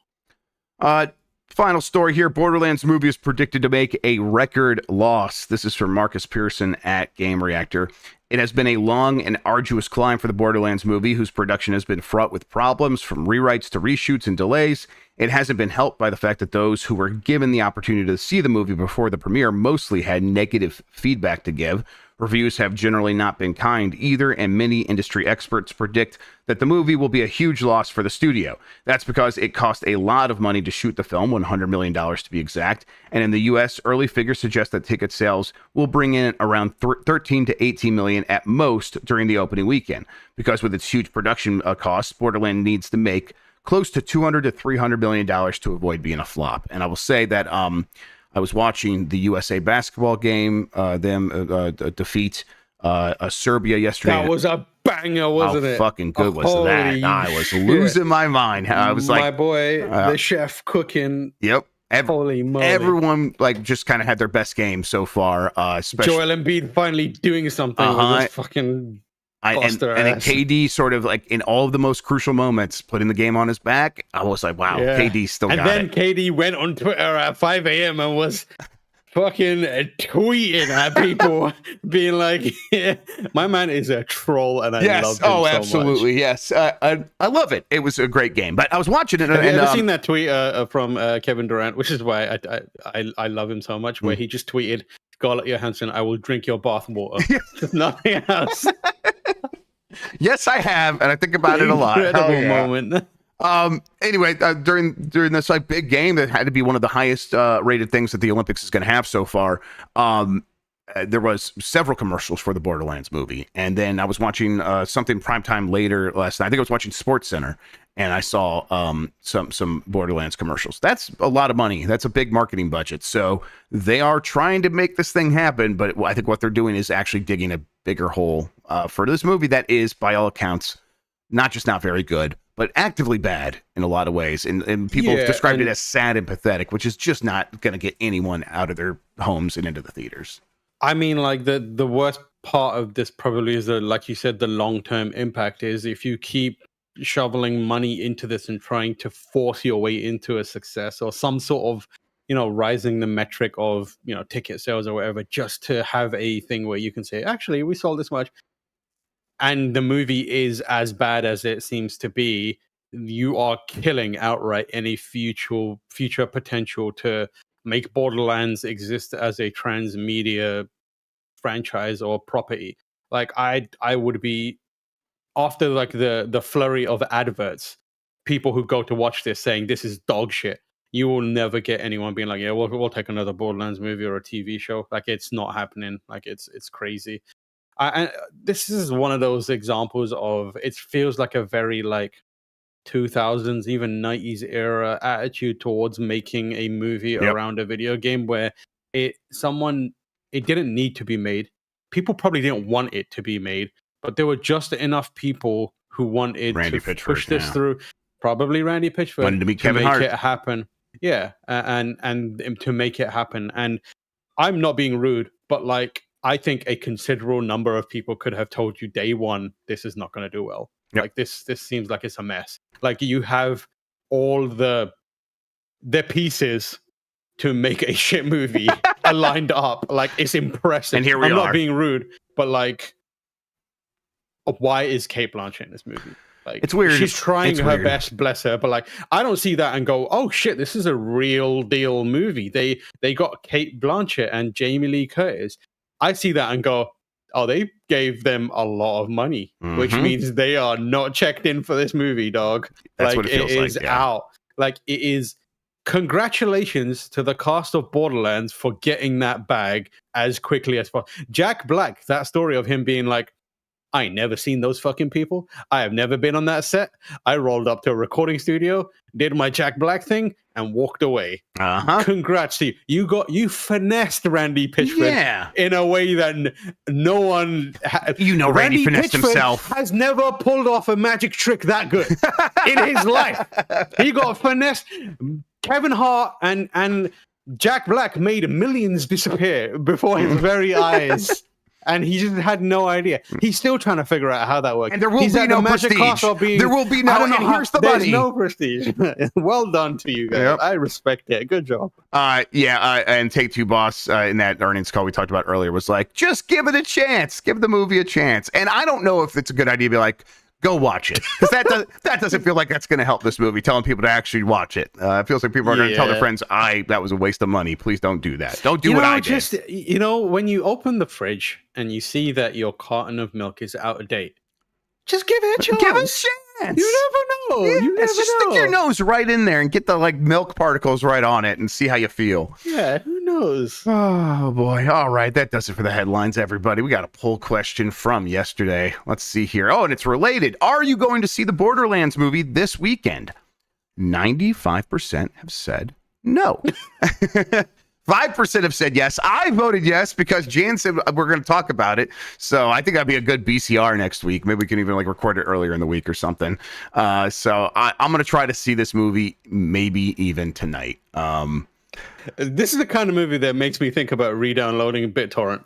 Final story here. Borderlands movie is predicted to make a record loss. This is from Marcus Pearson at Game Reactor. It has been a long and arduous climb for the Borderlands movie, whose production has been fraught with problems from rewrites to reshoots and delays. It hasn't been helped by the fact that those who were given the opportunity to see the movie before the premiere mostly had negative feedback to give. Reviews have generally not been kind either, and many industry experts predict that the movie will be a huge loss for the studio. That's because it cost a lot of money to shoot the film, $100 million to be exact, and in the US, early figures suggest that ticket sales will bring in around 13 to 18 million at most during the opening weekend. Because with its huge production costs, Borderlands needs to make close to $200 to $300 million to avoid being a flop. And I will say that I was watching the USA basketball game, defeat Serbia yesterday. That was a banger, wasn't it? How fucking good was that? I was losing my mind. I was like, my boy, the chef cooking. Yep. Holy moly. Everyone like just kind of had their best game so far. Especially Joel Embiid finally doing something with his fucking and then KD sort of like in all of the most crucial moments putting the game on his back. I was like, wow, KD still got it. And then KD went on Twitter at 5 a.m. and was fucking tweeting at people being like, yeah, my man is a troll and I love him so much. Absolutely. Yes. I love it. It was a great game, but I was watching it. Have you ever seen that tweet from Kevin Durant, which is why I love him so much, where he just tweeted, Scarlett Johansson, I will drink your bath water. Nothing else. Yes, I have, and I think about it a lot. Incredible moment. Anyway, during this like big game that had to be one of the highest rated things that the Olympics is going to have so far, there was several commercials for the Borderlands movie, and then I was watching something primetime later last night. I think I was watching SportsCenter, and I saw some Borderlands commercials. That's a lot of money. That's a big marketing budget. So they are trying to make this thing happen, but I think what they're doing is actually digging a bigger hole for this movie that is, by all accounts, not just not very good, but actively bad in a lot of ways. And people described it as sad and pathetic, which is just not going to get anyone out of their homes and into the theaters. I mean, like the worst part of this probably is like you said, the long-term impact is if you keep shoveling money into this and trying to force your way into a success or some sort of, rising the metric of, ticket sales or whatever, just to have a thing where you can say, actually, we sold this much. And the movie is as bad as it seems to be, you are killing outright any future potential to make Borderlands exist as a transmedia franchise or property. Like I would be, after like the flurry of adverts, people who go to watch this saying this is dog shit, you will never get anyone being like, yeah, we'll take another Borderlands movie or a TV show. Like it's not happening. Like it's crazy. And this is one of those examples of, it feels like a very like 2000s, even 90s era attitude towards making a movie around a video game where it didn't need to be made. People probably didn't want it to be made, but there were just enough people who wanted to push this through. Probably Randy Pitchford wanted to meet Kevin Hart. It happen. Yeah, and to make it happen. And I'm not being rude, but like, I think a considerable number of people could have told you day one, this is not going to do well. Yep. Like this seems like it's a mess. Like you have all the pieces to make a shit movie lined up. Like it's impressive. And here we are. I'm not being rude, but like, why is Cate Blanchett in this movie? Like, it's weird. She's trying her best, bless her. But like, I don't see that and go, oh shit, this is a real deal movie. They got Cate Blanchett and Jamie Lee Curtis. I see that and go, oh, they gave them a lot of money, which means they are not checked in for this movie, dog. That's like, what it feels is out. Like, it is. Congratulations to the cast of Borderlands for getting that bag as quickly as possible. Jack Black, that story of him being like, I ain't never seen those fucking people. I have never been on that set. I rolled up to a recording studio, did my Jack Black thing, and walked away. Congrats to you. You finessed Randy Pitchford in a way that no one... Randy finessed Pitchford himself. Has never pulled off a magic trick that good in his life. He got finessed. Kevin Hart and Jack Black made millions disappear before his very eyes. And he just had no idea. He's still trying to figure out how that works. And there will be no prestige. There will be no, and here's the money. There's no prestige. Well done to you guys. Yep. I respect it. Good job. And Take Two boss in that earnings call we talked about earlier was like, just give it a chance. Give the movie a chance. And I don't know if it's a good idea to be like, go watch it, because that doesn't feel like that's going to help this movie. Telling people to actually watch it, it feels like people are going to tell their friends, that was a waste of money. Please don't do that. Don't do what I did. When you open the fridge and you see that your carton of milk is out of date, just give it a chance. Give it a chance. You never know. You never just know. Stick your nose right in there and get the milk particles right on it and see how you feel. Yeah, who knows? Oh boy. All right, that does it for the headlines, everybody. We got a poll question from yesterday. Let's see here. Oh, and it's related. Are you going to see the Borderlands movie this weekend? 95% have said no. 5% have said yes. I voted yes because Jan said we're going to talk about it. So I think that'd be a good BCR next week. Maybe we can even record it earlier in the week or something. So I'm going to try to see this movie maybe even tonight. This is the kind of movie that makes me think about re-downloading BitTorrent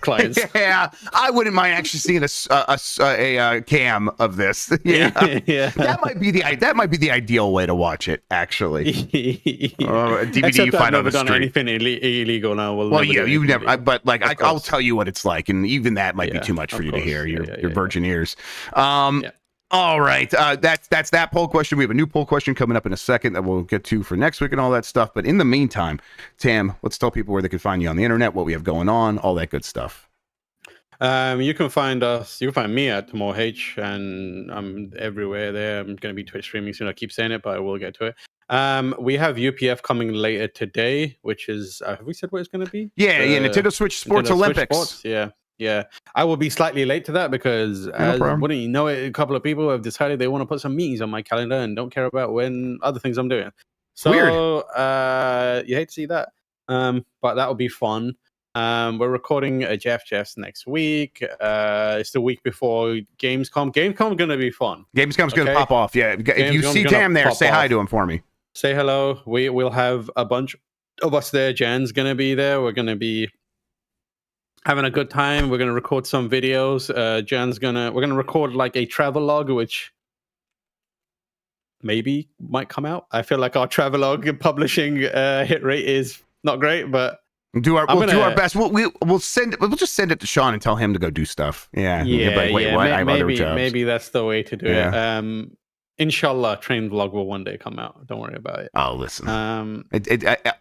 clients. Yeah, I wouldn't mind actually seeing a cam of this. Yeah. That might be the ideal way to watch it. Actually, DVD Except you find I've on the never done street. anything illegal now. Well, you never. But I'll tell you what it's like, and even that might be too much for you to hear. Your virgin ears. All right. That's that poll question. We have a new poll question coming up in a second that we'll get to for next week and all that stuff. But in the meantime, Tam, let's tell people where they can find you on the internet, what we have going on, all that good stuff. You can find me at Tamoor H, and I'm everywhere there. I'm going to be Twitch streaming soon. I keep saying it, but I will get to it. We have UPF coming later today, which is, have we said what it's going to be? Yeah, Nintendo Switch Sports Olympics. Switch Sports, yeah. I will be slightly late to that because, wouldn't you know it, a couple of people have decided they want to put some meetings on my calendar and don't care about when other things I'm doing. So, weird. You hate to see that. But that will be fun. We're recording a Jeff's next week. It's the week before Gamescom. Gamescom's going to be fun. Gamescom's going to pop off. Yeah. If you see Tam there, say hi to him for me. Say hello. We'll have a bunch of us there. Jan's going to be there. We're going to be having a good time. We're going to record some videos. We're going to record like a travelogue, which maybe might come out. I feel like our travelogue publishing hit rate is not great, but we'll do our best. We'll send it. We'll just send it to Sean and tell him to go do stuff. Yeah. Maybe that's the way to do it. Inshallah, train vlog will one day come out. Don't worry about it. Oh, listen.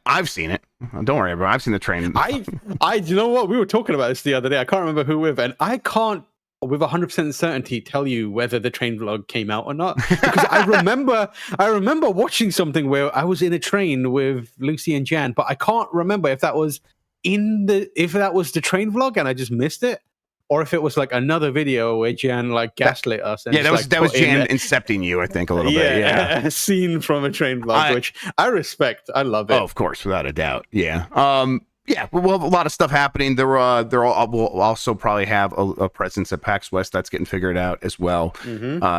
I've seen it. Don't worry about it. I've seen the train. You know what? We were talking about this the other day. I can't remember who with, and I can't with 100% certainty tell you whether the train vlog came out or not, because I remember watching something where I was in a train with Lucy and Jan, but I can't remember if that was the train vlog and I just missed it, or if it was like another video where Jan gaslit us. And that was Jan incepting you, I think, a little bit. Yeah, a scene from a train vlog, which I respect. I love it. Oh, of course, without a doubt. Yeah. Yeah, we'll have a lot of stuff happening. We'll also probably have a presence at PAX West that's getting figured out as well.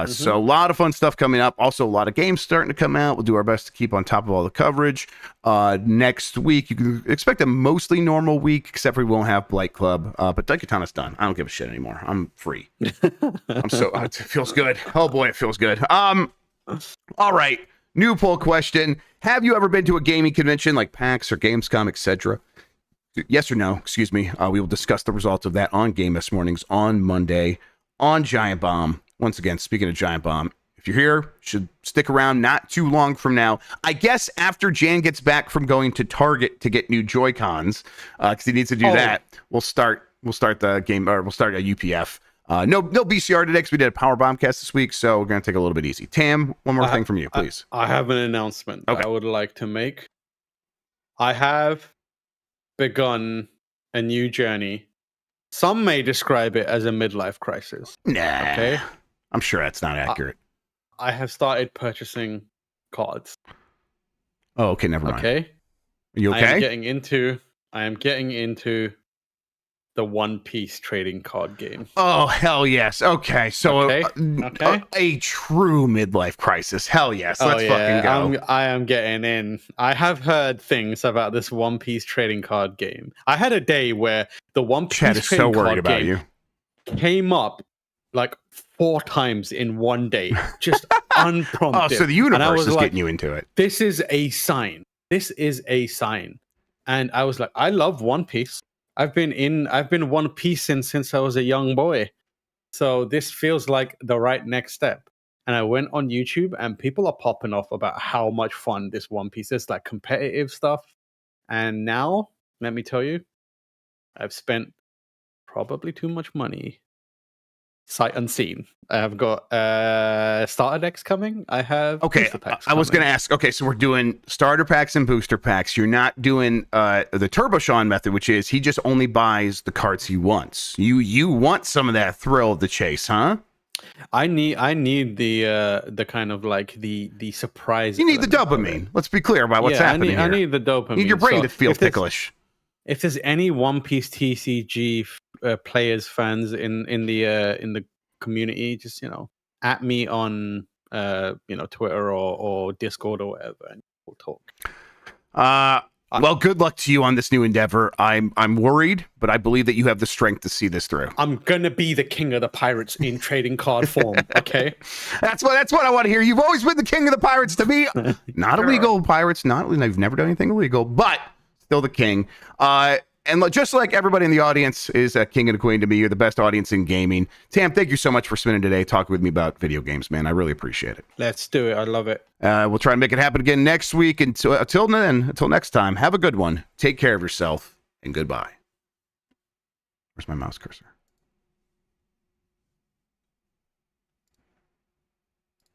So a lot of fun stuff coming up. Also, a lot of games starting to come out. We'll do our best to keep on top of all the coverage. Next week, you can expect a mostly normal week, except for we won't have Blight Club. But Daikatana's done. I don't give a shit anymore. I'm free. It feels good. Oh boy, it feels good. All right, new poll question: have you ever been to a gaming convention like PAX or Gamescom, etc.? Yes or no, excuse me. We will discuss the results of that on Game This Mornings on Monday on Giant Bomb. Once again, speaking of Giant Bomb, if you're here, should stick around not too long from now. I guess after Jan gets back from going to Target to get new Joy-Cons, because he needs to do that, we'll start the game, or we'll start a UPF. No BCR today because we did a Power Bombcast this week, so we're going to take it a little bit easy. Tam, one more thing from you, please. I have an announcement I would like to make. I have begun a new journey. Some may describe it as a midlife crisis. Nah. Okay. I'm sure that's not accurate. I have started purchasing cards. Oh, okay, never mind. Okay. Are you okay? I am getting into the One Piece trading card game. Oh, hell yes. Okay. So a true midlife crisis. Hell yes. Let's fucking go. I am getting in. I have heard things about this One Piece trading card game. I had a day where the One Piece Chad is trading so worried card about game you. Came up like 4 times in one day, just unprompted. Oh, so the universe is getting you into it. This is a sign. And I was like, I love One Piece. I've been One Piece since I was a young boy. So this feels like the right next step. And I went on YouTube, and people are popping off about how much fun this One Piece is, like competitive stuff. And now, let me tell you, I've spent probably too much money. Sight unseen. I have got starter decks coming. I have booster packs I was going coming. to ask. Okay, so we're doing starter packs and booster packs. You're not doing the Turbo Sean method, which is he just only buys the cards he wants. You want some of that thrill of the chase, huh? I need the kind of like the surprise. You need the element of it. dopamine. Let's be clear about what's happening here. I need the dopamine. You need your brain So to feel if there's- ticklish. If there's any One Piece TCG players, fans in the community, just at me on Twitter or Discord or whatever, and we'll talk. Well, good luck to you on this new endeavor. I'm worried, but I believe that you have the strength to see this through. I'm gonna be the king of the pirates in trading card form. Okay, that's what I want to hear. You've always been the king of the pirates to me. Not illegal pirates. I've never done anything illegal, but still the king. And just like everybody in the audience is a king and a queen to me, you're the best audience in gaming. Tam, thank you so much for spending today talking with me about video games, man. I really appreciate it. let's do it. I love it. We'll try and make it happen again next week. Until next time, have a good one. Take care of yourself, and goodbye. Where's my mouse cursor?